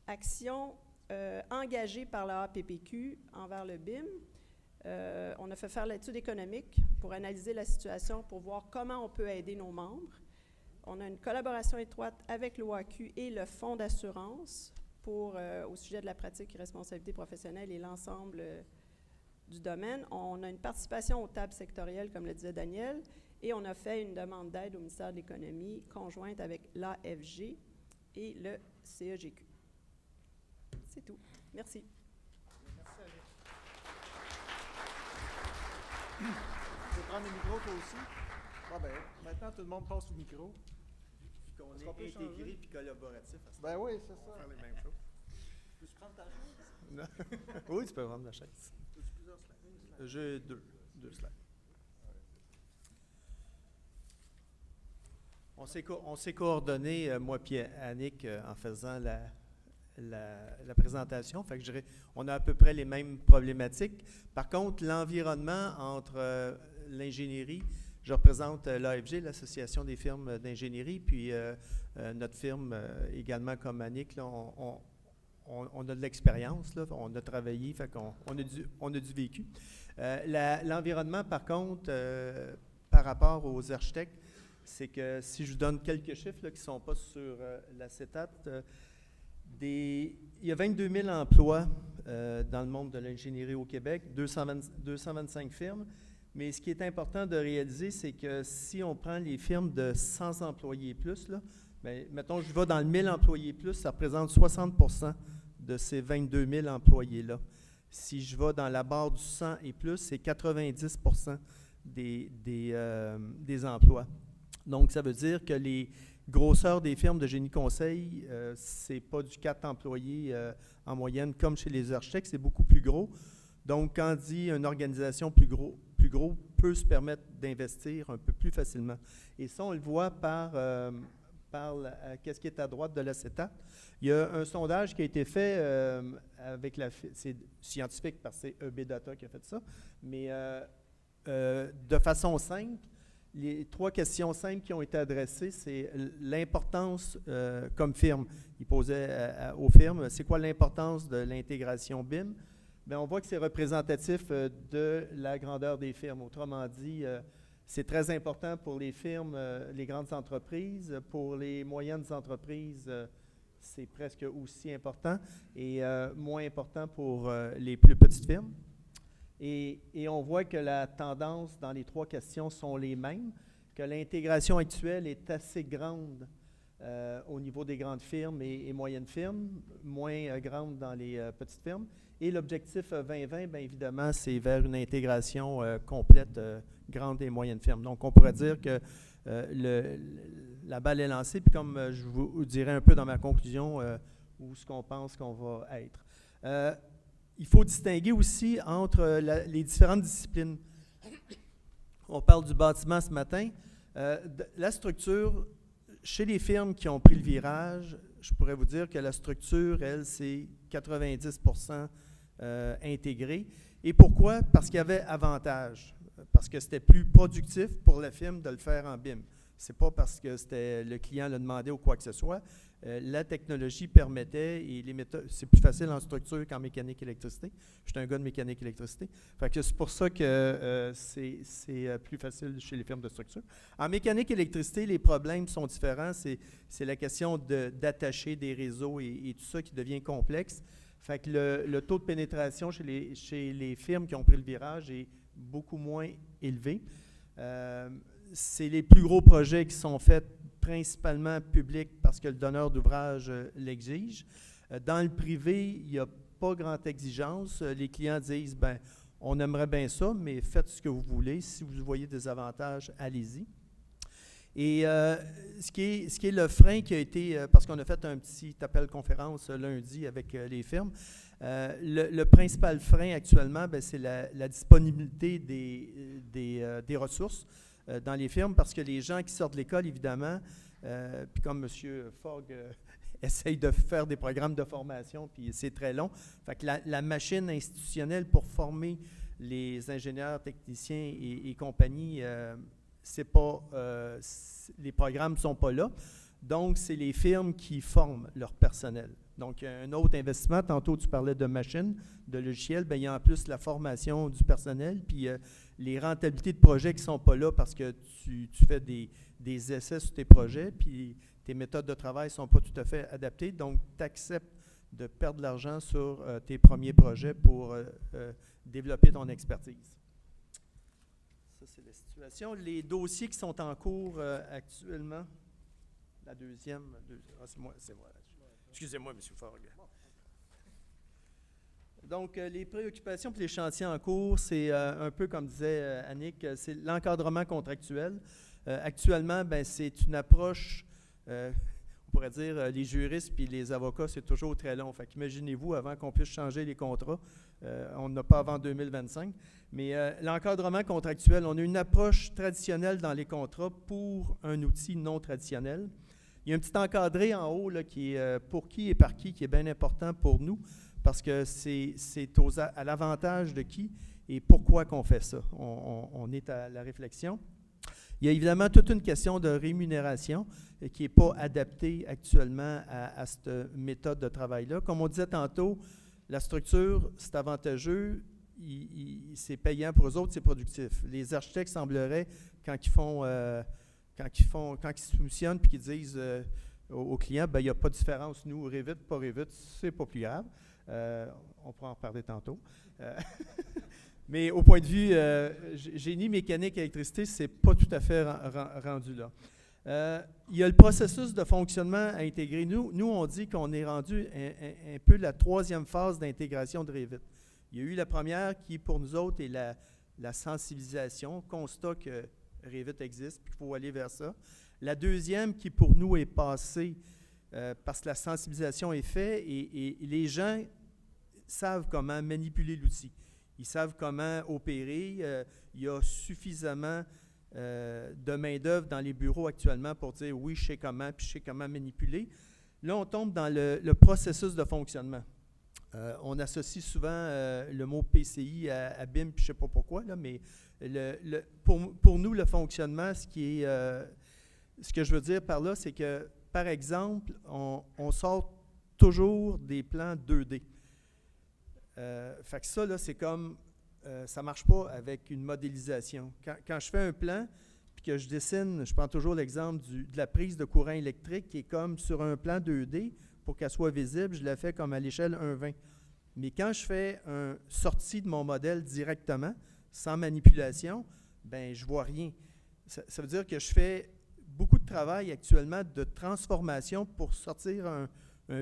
Action engagée par la APPQ envers le BIM. On a fait faire l'étude économique pour analyser la situation, pour voir comment on peut aider nos membres. On a une collaboration étroite avec l'OAQ et le Fonds d'assurance au sujet de la pratique et responsabilité professionnelle et l'ensemble du domaine. On a une participation aux tables sectorielles, comme le disait Daniel, et on a fait une demande d'aide au ministère de l'Économie conjointe avec l'AFG et le CEGQ. C'est tout. Merci. Merci, Annick. Tu veux prendre le micro, toi aussi? Bon, ben, maintenant, tout le monde passe au micro. Qu'on Est-ce est qu'on peut intégré changer? puis collaboratif. Ben oui, c'est ça. On va faire les mêmes choses. Peux-tu prendre ta chaise? Non. Oui, tu peux prendre la chaise. Peux-tu plusieurs slides? J'ai deux slides. On s'est coordonné, moi et Annick, en faisant la présentation. Fait que je dirais, on a à peu près les mêmes problématiques. Par contre, l'environnement entre l'ingénierie, je représente l'AFG, l'Association des firmes d'ingénierie, puis notre firme également comme Annick, là, on a de l'expérience, là, on a travaillé, fait qu'on on a du vécu. L'environnement, par contre, par rapport aux architectes, c'est que si je vous donne quelques chiffres là, qui ne sont pas sur l'acétate, il y a 22 000 emplois dans le monde de l'ingénierie au Québec, 225 firmes, mais ce qui est important de réaliser, c'est que si on prend les firmes de 100 employés et plus, là, bien, mettons, je vais dans le 1000 employés et plus, ça représente 60 de ces 22 000 employés-là. Si je vais dans la barre du 100 et plus, c'est 90 des emplois. Donc, ça veut dire que les grosseurs des firmes de génie conseil, c'est pas du 4 employés en moyenne comme chez les architectes, c'est beaucoup plus gros. Donc, quand on dit une organisation plus gros peut se permettre d'investir un peu plus facilement. Et ça, on le voit par qu'est-ce qui est à droite de l'acétate. Il y a un sondage qui a été fait avec c'est scientifique parce que c'est EB Data qui a fait ça, mais de façon simple, les 3 questions simples qui ont été adressées, c'est l'importance comme firme. Ils posaient aux firmes, c'est quoi l'importance de l'intégration BIM? Bien, on voit que c'est représentatif de la grandeur des firmes. Autrement dit, c'est très important pour les firmes, les grandes entreprises. Pour les moyennes entreprises, c'est presque aussi important et moins important pour les plus petites firmes. Et on voit que la tendance dans les 3 questions sont les mêmes, que l'intégration actuelle est assez grande au niveau des grandes firmes et moyennes firmes, moins grande dans les petites firmes. Et l'objectif 2020, bien évidemment, c'est vers une intégration complète grande et moyenne firme. Donc, on pourrait dire que la balle est lancée, puis comme je vous dirai un peu dans ma conclusion où ce qu'on pense qu'on va être. Il faut distinguer aussi entre les différentes disciplines. On parle du bâtiment ce matin. La structure, chez les firmes qui ont pris le virage, je pourrais vous dire que la structure, elle, c'est 90% intégrée. Et pourquoi? Parce qu'il y avait avantage. Parce que c'était plus productif pour la firme de le faire en BIM. C'est pas parce que le client l'a demandé ou quoi que ce soit. La technologie permettait, et les méthodes, c'est plus facile en structure qu'en mécanique électricité. Je suis un gars de mécanique électricité. Fait que c'est pour ça que c'est plus facile chez les firmes de structure. En mécanique électricité, les problèmes sont différents. C'est la question d'attacher des réseaux et tout ça qui devient complexe. Fait que le taux de pénétration chez les firmes qui ont pris le virage est beaucoup moins élevé. C'est les plus gros projets qui sont faits principalement publics parce que le donneur d'ouvrage l'exige. Dans le privé, il n'y a pas grande exigence. Les clients disent, ben, on aimerait bien ça, mais faites ce que vous voulez. Si vous voyez des avantages, allez-y. Et ce qui est le frein qui a été, parce qu'on a fait un petit appel conférence lundi avec les firmes, le principal frein actuellement, ben, c'est la disponibilité des ressources dans les firmes, parce que les gens qui sortent de l'école, évidemment, puis comme M. Fogg essaye de faire des programmes de formation, puis c'est très long, fait que la machine institutionnelle pour former les ingénieurs, techniciens et compagnie, c'est pas, les programmes ne sont pas là. Donc, c'est les firmes qui forment leur personnel. Donc, un autre investissement, tantôt tu parlais de machines, de logiciels, bien, il y a en plus la formation du personnel, puis les rentabilités de projets qui ne sont pas là parce que tu fais des essais sur tes projets, puis tes méthodes de travail ne sont pas tout à fait adaptées. Donc, tu acceptes de perdre de l'argent sur tes premiers projets pour développer ton expertise. Ça, c'est la situation. Les dossiers qui sont en cours actuellement, la deuxième, c'est moi. Excusez-moi, M. Fogg. Donc, les préoccupations et les chantiers en cours, c'est un peu comme disait Annick, c'est l'encadrement contractuel. Actuellement, ben, c'est une approche, on pourrait dire, les juristes puis les avocats, c'est toujours très long. Fait qu'imaginez-vous, avant qu'on puisse changer les contrats, on n'a pas avant 2025, mais l'encadrement contractuel, on a une approche traditionnelle dans les contrats pour un outil non traditionnel. Il y a un petit encadré en haut là, qui est pour qui et par qui est bien important pour nous, parce que c'est à l'avantage de qui et pourquoi qu'on fait ça. On est à la réflexion. Il y a évidemment toute une question de rémunération qui n'est pas adaptée actuellement à cette méthode de travail-là. Comme on disait tantôt, la structure, c'est avantageux, c'est payant pour eux autres, c'est productif. Les architectes sembleraient, quand ils soumissionnent et qu'ils disent aux clients, ben, il n'y a pas de différence, nous, Revit, pas Revit, c'est pas plus grave. On pourra en reparler tantôt. Mais au point de vue génie, mécanique, électricité, c'est pas tout à fait rendu là. Il y a le processus de fonctionnement à intégrer. Nous on dit qu'on est rendu un peu la troisième phase d'intégration de Revit. Il y a eu la première qui, pour nous autres, est la sensibilisation, constat que Revit existe, puis qu'il faut aller vers ça. La deuxième qui, pour nous, est passée parce que la sensibilisation est faite et les gens savent comment manipuler l'outil. Ils savent comment opérer. Il y a suffisamment de main-d'œuvre dans les bureaux actuellement pour dire oui, je sais comment, puis je sais comment manipuler. Là, on tombe dans le processus de fonctionnement. On associe souvent le mot PCI à BIM, puis je ne sais pas pourquoi, là, mais pour nous, le fonctionnement, ce que je veux dire par là, c'est que, par exemple, on sort toujours des plans 2D. Fait que ça, là, c'est comme, ça ne marche pas avec une modélisation. Quand je fais un plan, puis que je dessine, je prends toujours l'exemple de la prise de courant électrique qui est comme sur un plan 2D, pour qu'elle soit visible, je la fais comme à l'échelle 1/20. Mais quand je fais une sortie de mon modèle directement, sans manipulation, ben je ne vois rien. Ça veut dire que je fais beaucoup de travail actuellement de transformation pour sortir un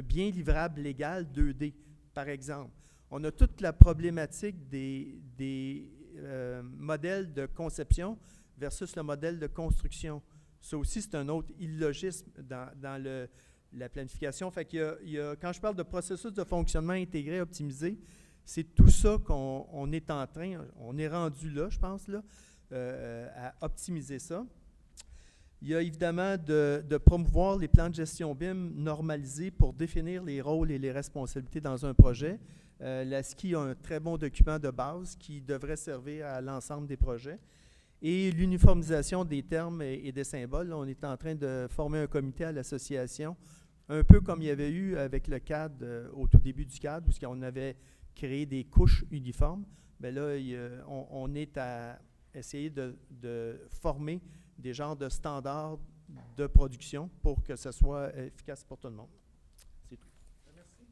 bien livrable légal 2D, par exemple. On a toute la problématique des modèles de conception versus le modèle de construction. Ça aussi, c'est un autre illogisme dans la planification. Fait qu'il y a, quand je parle de processus de fonctionnement intégré, optimisé, c'est tout ça qu'on est en train, on est rendu là, je pense, là, à optimiser ça. Il y a évidemment de promouvoir les plans de gestion BIM normalisés pour définir les rôles et les responsabilités dans un projet. L'ASCII a un très bon document de base qui devrait servir à l'ensemble des projets. Et l'uniformisation des termes et des symboles, là, on est en train de former un comité à l'association, un peu comme il y avait eu avec le CAD au tout début du CAD, où on avait créé des couches uniformes. Bien là, on est à essayer de former des genres de standards de production pour que ce soit efficace pour tout le monde. C'est tout. Merci.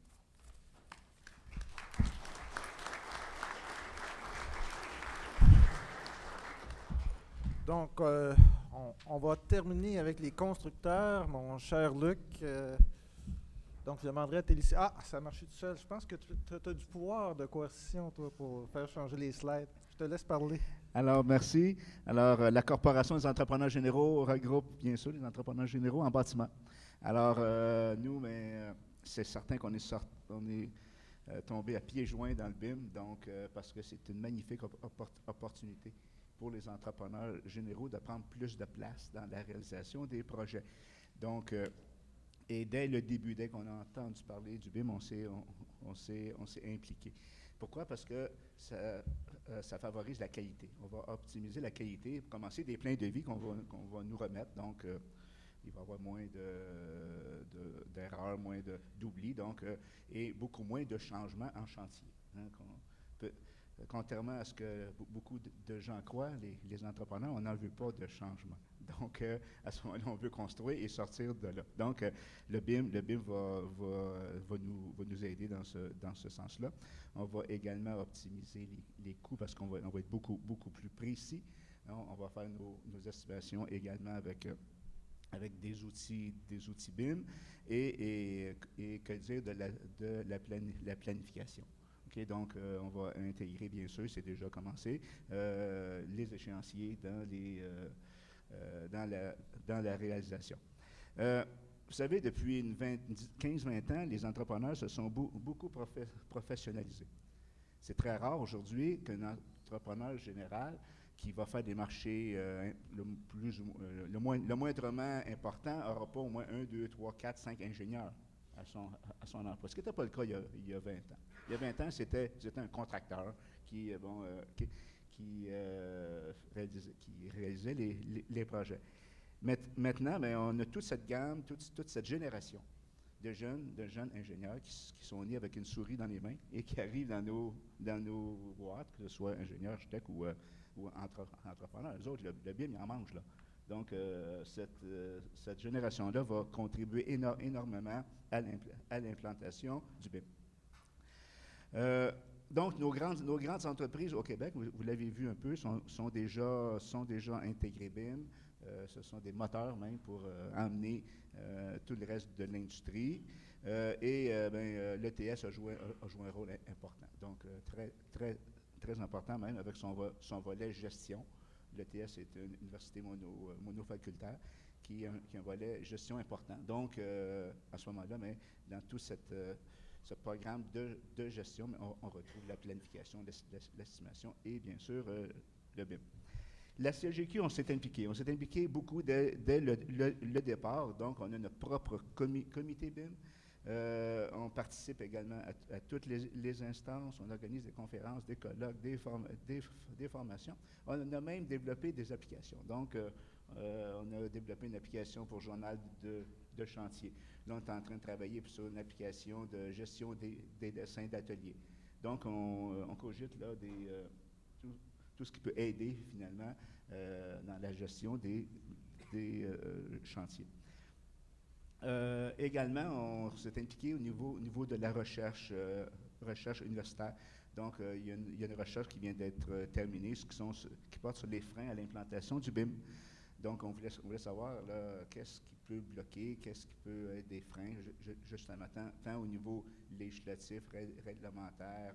Donc, on va terminer avec les constructeurs, mon cher Luc. Donc, je demanderai à Télécie. Ah, ça a marché tout seul. Je pense que tu as du pouvoir de coercition, toi, pour faire changer les slides. Je te laisse parler. Alors, merci. Alors, la Corporation des entrepreneurs généraux regroupe, bien sûr, les entrepreneurs généraux en bâtiment. Alors, nous, c'est certain qu'on est, tombé à pieds joints dans le BIM, donc, parce que c'est une magnifique opportunité pour les entrepreneurs généraux de prendre plus de place dans la réalisation des projets. Donc, et dès le début, dès qu'on a entendu parler du BIM, on s'est impliqué. Pourquoi? Parce que ça favorise la qualité. On va optimiser la qualité, commencer des plans de vie qu'on va nous remettre. Donc, il va y avoir moins d'erreurs, moins d'oublis, donc, et beaucoup moins de changements en chantier. Hein, contrairement à ce que beaucoup de gens croient, les entrepreneurs, on n'en veut pas de changement. Donc, à ce moment-là, on veut construire et sortir de là. Donc, le BIM va nous aider dans ce sens-là. On va également optimiser les coûts parce qu'on va être beaucoup plus précis. On va faire nos estimations également avec des outils BIM et que dire de la planification. Okay, donc, on va intégrer, bien sûr, c'est déjà commencé, les échéanciers dans la réalisation. Vous savez, depuis 15-20 ans, les entrepreneurs se sont beaucoup professionnalisés. C'est très rare aujourd'hui qu'un entrepreneur général qui va faire des marchés le moindrement important n'aura pas au moins 1, 2, 3, 4, 5 ingénieurs à son emploi. Ce qui n'était pas le cas il y a 20 ans. Il y a 20 ans, c'était un contracteur qui réalisait les projets. Maintenant, on a toute cette gamme, toute cette génération de jeunes ingénieurs qui sont nés avec une souris dans les mains et qui arrivent dans nos boîtes, que ce soit ingénieurs, architectes ou entrepreneurs. Les autres, le BIM, ils en mangent, là. Donc, cette génération-là va contribuer énormément à l'implantation du BIM. Donc, nos grandes entreprises au Québec, vous l'avez vu un peu, sont déjà intégrées BIM. Ce sont des moteurs même pour emmener tout le reste de l'industrie. L'ETS a joué un rôle important. Donc, très important même avec son volet gestion. L'ETS est une université monofacultaire qui a un volet gestion important. Donc, à ce moment-là, dans tout ce programme de gestion, on retrouve la planification, l'estimation et bien sûr le BIM. La CLGQ, on s'est impliqué beaucoup dès le départ. Donc, on a notre propre comité BIM. On participe également à toutes les instances. On organise des conférences, des colloques, des formations. On a même développé des applications. Donc, on a développé une application pour journal de chantier. Là, on est en train de travailler sur une application de gestion des dessins d'atelier. Donc, on cogite là tout ce qui peut aider finalement dans la gestion des chantiers. Également, on s'est impliqué au niveau de la recherche universitaire. Donc, il y a une recherche qui vient d'être terminée, qui porte sur les freins à l'implantation du BIM. Donc, on voulait savoir qu'est-ce qui peut bloquer, qu'est-ce qui peut être des freins, justement, tant au niveau législatif, réglementaire,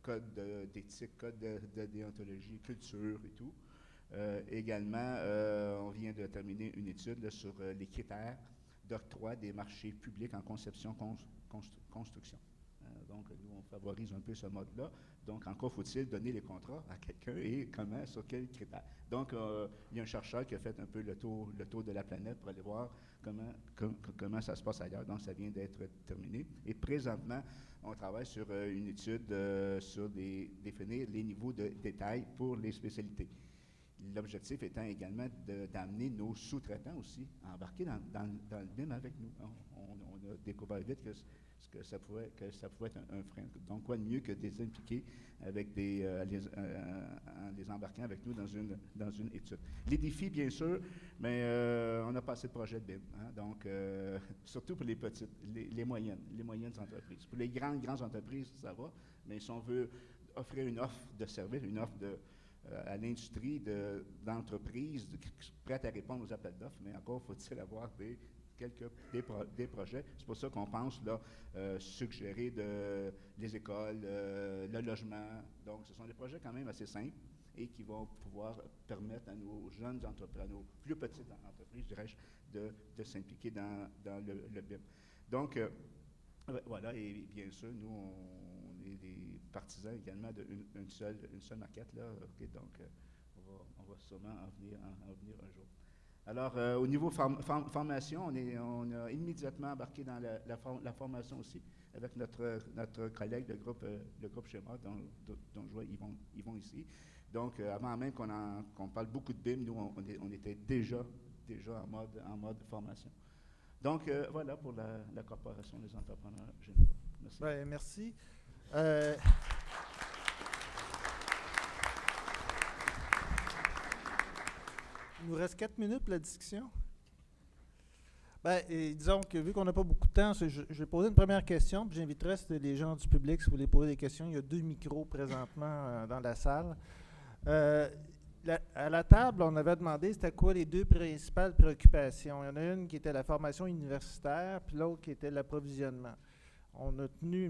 code d'éthique, code de déontologie, culture et tout. Également, on vient de terminer une étude là, sur les critères d'octroi des marchés publics en conception-construction. Donc, nous, on favorise un peu ce mode-là. Donc, encore faut-il donner les contrats à quelqu'un et comment, sur quels critères. Donc, il y a un chercheur qui a fait un peu le tour de la planète pour aller voir comment ça se passe ailleurs. Donc, ça vient d'être terminé. Et présentement, on travaille sur une étude sur définir les niveaux de détail pour les spécialités. L'objectif étant également d'amener nos sous-traitants aussi à embarquer dans le BIM avec nous. On a découvert vite que ça pouvait être un frein. Donc, quoi de mieux que de les impliquer avec en les embarquant avec nous dans une étude. Les défis, bien sûr, mais on n'a pas assez de projets de BIM. Donc, surtout pour les petites, les moyennes entreprises. Pour les grandes entreprises, ça va, mais si on veut offrir une offre de service, une offre à l'industrie d'entreprises prêtes à répondre aux appels d'offres, mais encore faut-il avoir des projets. C'est pour ça qu'on pense là, suggérer les écoles, le logement. Donc, ce sont des projets quand même assez simples et qui vont pouvoir permettre à nos jeunes entreprises, à nos plus petites entreprises, dirais-je, de s'impliquer dans le BIM. Donc, voilà, et bien sûr, nous, on est des partisans également d'une seule maquette, là. Okay, donc, on va sûrement en venir un jour. Alors, au niveau formation, on a immédiatement embarqué dans la formation aussi avec notre collègue de groupe Schéma, dont je vois Yvon ici. Donc, avant même qu'on parle beaucoup de BIM, nous, on était déjà en mode formation. Donc, voilà pour la Corporation des entrepreneurs généraux. Merci. Bien, merci. Il nous reste 4 minutes pour la discussion. Bien, et disons que vu qu'on n'a pas beaucoup de temps, je vais poser une première question, puis j'inviterai les gens du public si vous voulez poser des questions. Il y a 2 micros présentement dans la salle. À la table, on avait demandé c'était quoi les 2 principales préoccupations. Il y en a une qui était la formation universitaire, puis l'autre qui était l'approvisionnement. On a tenu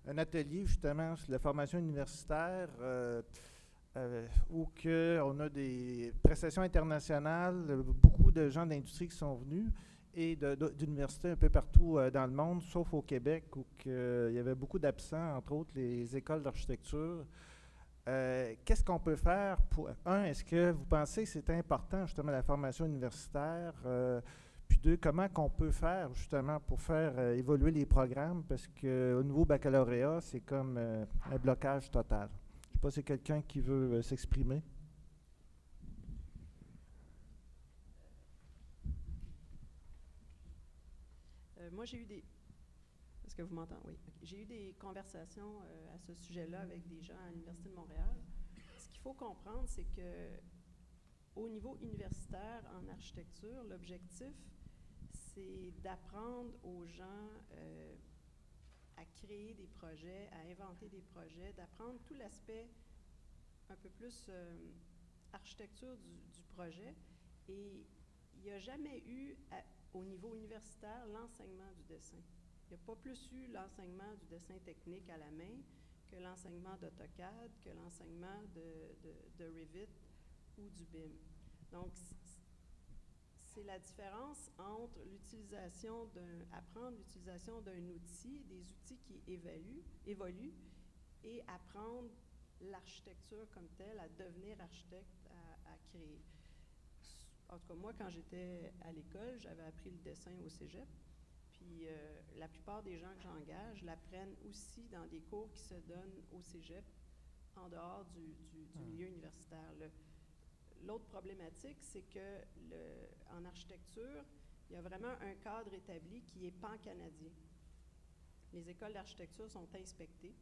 un atelier justement sur la formation universitaire où on a des prestations internationales, beaucoup de gens d'industrie qui sont venus et d'universités un peu partout dans le monde, sauf au Québec où il y avait beaucoup d'absents, entre autres les écoles d'architecture. Qu'est-ce qu'on peut faire pour... est-ce que vous pensez que c'est important, justement, la formation universitaire? Puis 2, comment qu'on peut faire, justement, pour faire évoluer les programmes? Parce qu'au niveau baccalauréat, c'est comme un blocage total. Je ne sais pas si c'est quelqu'un qui veut s'exprimer. Moi, j'ai eu des... Est-ce que vous m'entendez? Oui. Okay. J'ai eu des conversations à ce sujet-là avec des gens à l'Université de Montréal. Ce qu'il faut comprendre, c'est que au niveau universitaire en architecture, l'objectif, c'est d'apprendre aux gens à créer des projets, à inventer des projets, d'apprendre tout l'aspect un peu plus architecture du projet. Et il n'y a jamais eu, au niveau universitaire, l'enseignement du dessin. Il n'y a pas plus eu l'enseignement du dessin technique à la main que l'enseignement d'AutoCAD, que l'enseignement de Revit ou du BIM. Donc, c'est la différence entre apprendre l'utilisation d'un outil, des outils qui évoluent, et apprendre l'architecture comme telle, à devenir architecte, à créer. En tout cas, moi, quand j'étais à l'école, j'avais appris le dessin au cégep. Puis la plupart des gens que j'engage l'apprennent aussi dans des cours qui se donnent au cégep en dehors du milieu universitaire. L'autre problématique, c'est que en architecture, il y a vraiment un cadre établi qui est pan-canadien. Les écoles d'architecture sont inspectées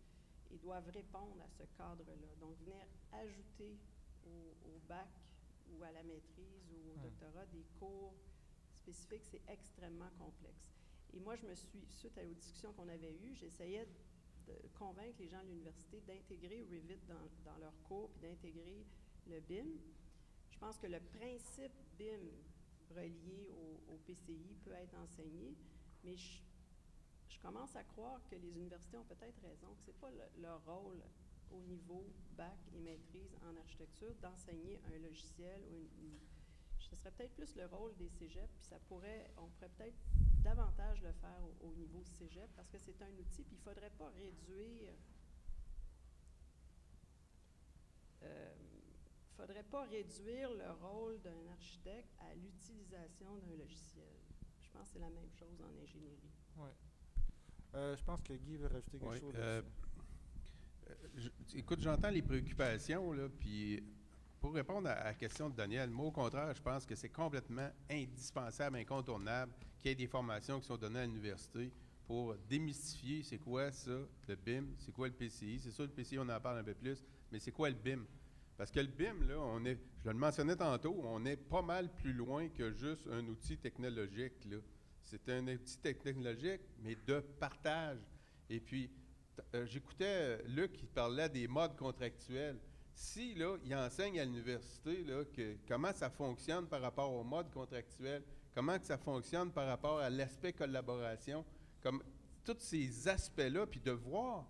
et doivent répondre à ce cadre-là. Donc, venir ajouter au bac ou à la maîtrise ou au doctorat des cours spécifiques, c'est extrêmement complexe. Et moi, suite aux discussions qu'on avait eues, j'essayais de convaincre les gens de l'université d'intégrer Revit dans leurs cours puis d'intégrer le BIM. Je pense que le principe BIM relié au PCI peut être enseigné, mais je commence à croire que les universités ont peut-être raison, que ce n'est pas leur rôle au niveau bac et maîtrise en architecture d'enseigner un logiciel ou ce serait peut-être plus le rôle des cégeps, puis on pourrait peut-être davantage le faire au niveau cégep parce que c'est un outil, puis il ne faudrait pas réduire le rôle d'un architecte à l'utilisation d'un logiciel. Je pense que c'est la même chose en ingénierie. Oui. Je pense que Guy veut rajouter quelque chose. Écoute, j'entends les préoccupations, là, puis pour répondre à la question de Daniel, moi, au contraire, je pense que c'est complètement indispensable, incontournable qu'il y ait des formations qui sont données à l'université pour démystifier c'est quoi ça, le BIM, c'est quoi le PCI. C'est sûr, le PCI, on en parle un peu plus, mais c'est quoi le BIM? Parce que le BIM, là, je le mentionnais tantôt, on est pas mal plus loin que juste un outil technologique, là. C'est un outil technologique, mais de partage. Et puis, j'écoutais Luc qui parlait des modes contractuels. Si, là, il enseigne à l'université là, comment ça fonctionne par rapport au mode contractuel, comment que ça fonctionne par rapport à l'aspect collaboration, comme tous ces aspects-là, puis de voir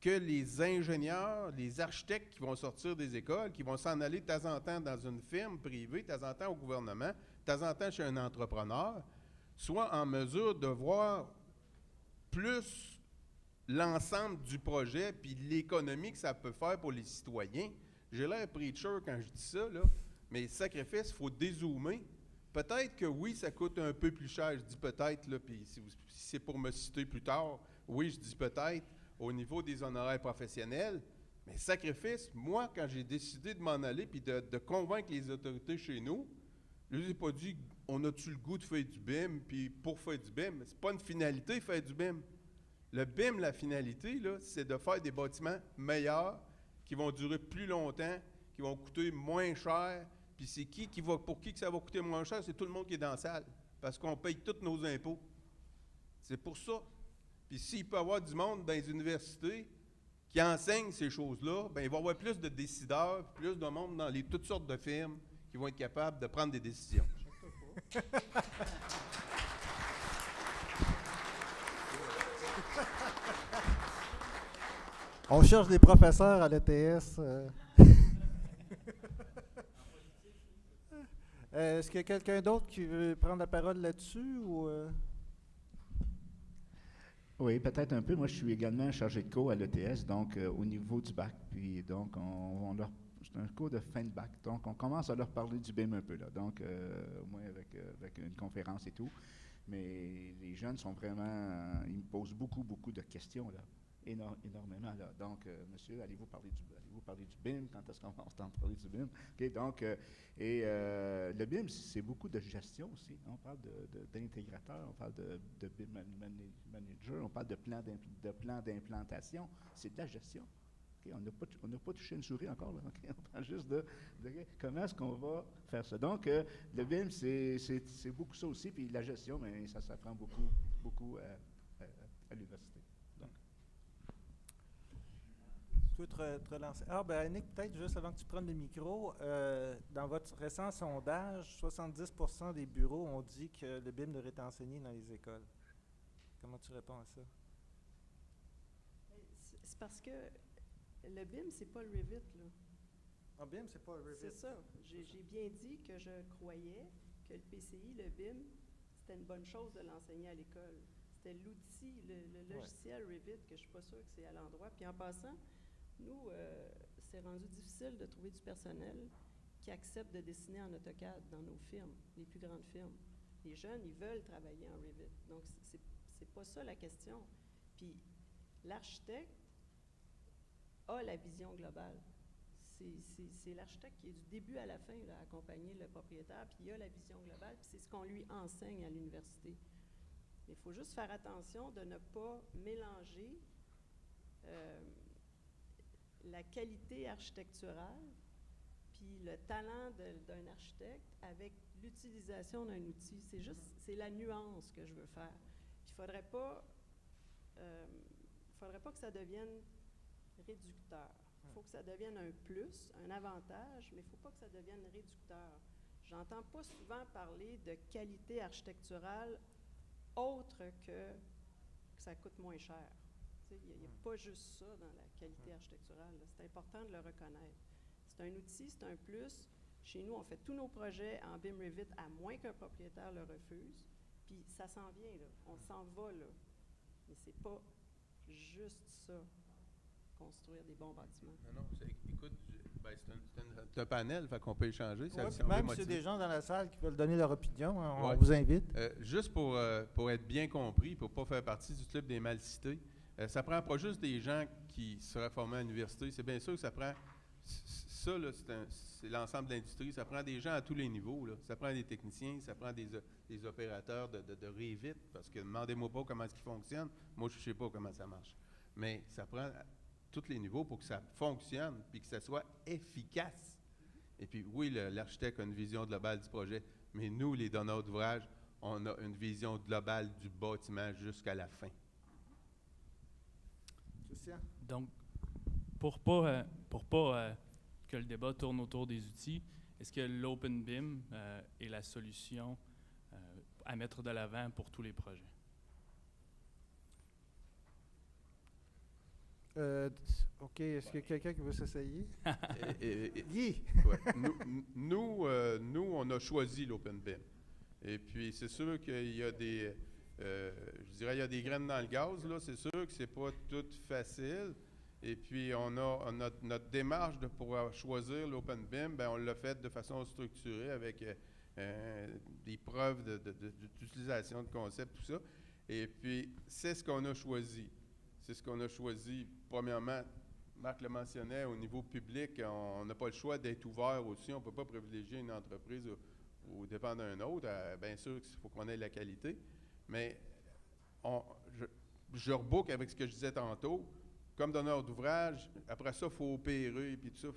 que les ingénieurs, les architectes qui vont sortir des écoles, qui vont s'en aller de temps en temps dans une firme privée, de temps en temps au gouvernement, de temps en temps chez un entrepreneur, soient en mesure de voir plus l'ensemble du projet puis l'économie que ça peut faire pour les citoyens. J'ai l'air preacher quand je dis ça, là, mais sacrifice, il faut dézoomer. Peut-être que oui, ça coûte un peu plus cher, je dis peut-être, là, puis si c'est pour me citer plus tard, oui, je dis peut-être, au niveau des honoraires professionnels, mais sacrifice, moi, quand j'ai décidé de m'en aller puis de convaincre les autorités chez nous, je ne les ai pas dit, on a-tu le goût de faire du BIM, puis pour faire du BIM, c'est pas une finalité, faire du BIM. Le BIM, la finalité, là, c'est de faire des bâtiments meilleurs, qui vont durer plus longtemps, qui vont coûter moins cher, puis c'est pour qui que ça va coûter moins cher? C'est tout le monde qui est dans la salle, parce qu'on paye tous nos impôts. C'est pour ça. Puis s'il peut y avoir du monde dans les universités qui enseigne ces choses-là, bien, il va y avoir plus de décideurs, plus de monde dans toutes sortes de firmes qui vont être capables de prendre des décisions. On cherche des professeurs à l'ETS. Est-ce qu'il y a quelqu'un d'autre qui veut prendre la parole là-dessus? Ou Oui, peut-être un peu. Moi, je suis également chargé de cours à l'ETS, donc au niveau du bac. Puis donc, c'est un cours de fin de bac. Donc, on commence à leur parler du BIM un peu, là. Donc, au moins avec une conférence et tout. Mais les jeunes sont vraiment... ils me posent beaucoup de questions, là. Énormément, là. Donc, monsieur, allez-vous parler du BIM? Quand est-ce qu'on va entendre parler du BIM? OK, donc, le BIM, c'est beaucoup de gestion aussi. On parle d'intégrateur, on parle de BIM manager, on parle de plan d'implantation. C'est de la gestion. Okay, on n'a pas touché une souris encore, là. Okay? On parle juste de comment est-ce qu'on va faire ça. Donc, le BIM, c'est beaucoup ça aussi. Puis la gestion, mais ça s'apprend beaucoup à l'université. tu veux te relancer? Ah, ben Annick, peut-être juste avant que tu prennes le micro, dans votre récent sondage, 70% des bureaux ont dit que le BIM devrait être enseigné dans les écoles. Comment tu réponds à ça? C'est parce que le BIM, c'est pas le Revit, là. Ah, BIM, c'est pas le Revit. C'est ça. J'ai bien dit que je croyais que le PCI, le BIM, c'était une bonne chose de l'enseigner à l'école. C'était l'outil, le logiciel Revit, que je suis pas sûre que c'est à l'endroit. Puis en passant, nous, c'est rendu difficile de trouver du personnel qui accepte de dessiner en AutoCAD dans nos firmes, les plus grandes firmes. Les jeunes, ils veulent travailler en Revit. Donc, c'est pas ça la question. Puis, l'architecte a la vision globale. C'est l'architecte qui est du début à la fin là, à accompagner le propriétaire, puis il a la vision globale, puis c'est ce qu'on lui enseigne à l'université. Mais il faut juste faire attention de ne pas mélanger la qualité architecturale puis le talent d'un architecte avec l'utilisation d'un outil. C'est la nuance que je veux faire. Puis il ne faudrait pas que ça devienne réducteur. Il faut que ça devienne un plus, un avantage, mais il ne faut pas que ça devienne réducteur. J'entends pas souvent parler de qualité architecturale autre que ça coûte moins cher. Il n'y a pas juste ça dans la qualité architecturale. C'est important de le reconnaître. C'est un outil, c'est un plus. Chez nous, on fait tous nos projets en BIM Revit à moins qu'un propriétaire le refuse. Puis ça s'en vient, là. On s'en va, là. Mais c'est pas juste ça, construire des bons bâtiments. Non, écoute, c'est un panel, fait qu'on peut échanger. Même s'il y a des gens dans la salle qui veulent donner leur opinion, hein, on ouais. vous invite. Juste pour être bien compris, pour ne pas faire partie du club des mal cités, ça ne prend pas juste des gens qui seraient formés à l'université. C'est bien sûr que ça prend ça, là, c'est l'ensemble de l'industrie. Ça prend des gens à tous les niveaux, là. Ça prend des techniciens, ça prend des opérateurs de Revit, parce que demandez-moi pas comment est-ce qu'ils fonctionnent. Moi, je ne sais pas comment ça marche. Mais ça prend à tous les niveaux pour que ça fonctionne puis que ça soit efficace. Et puis, oui, l'architecte a une vision globale du projet, mais nous, les donneurs d'ouvrage, on a une vision globale du bâtiment jusqu'à la fin. Christian? Donc, pour pas que le débat tourne autour des outils, est-ce que l'Open BIM est la solution à mettre de l'avant pour tous les projets? OK. Est-ce qu'il y a quelqu'un qui veut s'essayer? Guy? Ouais. Nous, on a choisi l'Open BIM. Et puis, c'est sûr qu'il y a des... je dirais, il y a des graines dans le gaz, là. C'est sûr que c'est pas tout facile. Et puis, on a notre démarche de pouvoir choisir l'Open BIM, ben on l'a fait de façon structurée avec des preuves d'utilisation de concepts, tout ça. Et puis, c'est ce qu'on a choisi. C'est ce qu'on a choisi. Premièrement, Marc le mentionnait, au niveau public, on n'a pas le choix d'être ouvert aussi. On ne peut pas privilégier une entreprise au dépend d'un autre. Bien sûr qu'il faut qu'on ait la qualité. Mais je reboucle avec ce que je disais tantôt. Comme donneur d'ouvrage, après ça, il faut opérer, puis tout ça.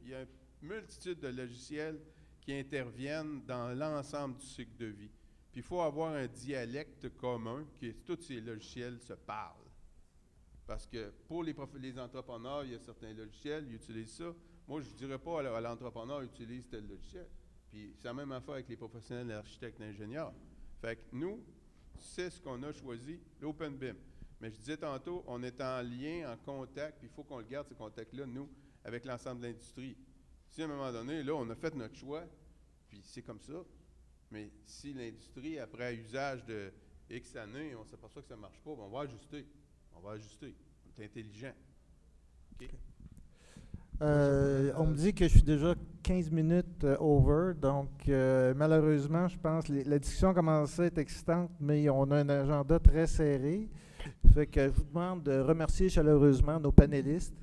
Il y a une multitude de logiciels qui interviennent dans l'ensemble du cycle de vie. Puis il faut avoir un dialecte commun, que tous ces logiciels se parlent. Parce que pour les entrepreneurs, il y a certains logiciels, ils utilisent ça. Moi, je ne dirais pas à l'entrepreneur, utilise tel logiciel. Puis c'est la même affaire avec les professionnels, architectes, ingénieurs. Fait que nous, c'est ce qu'on a choisi, l'Open BIM. Mais je disais tantôt, on est en lien, en contact, puis il faut qu'on le garde, ce contact-là, nous, avec l'ensemble de l'industrie. Si à un moment donné, là, on a fait notre choix, puis c'est comme ça, mais si l'industrie, après usage de X années, on s'aperçoit que ça ne marche pas, bien, on va ajuster. On va ajuster. On est intelligent. OK? On me dit que je suis déjà 15 minutes over, donc malheureusement, je pense que la discussion commençait à être excitante, mais on a un agenda très serré. Ça fait que je vous demande de remercier chaleureusement nos panélistes.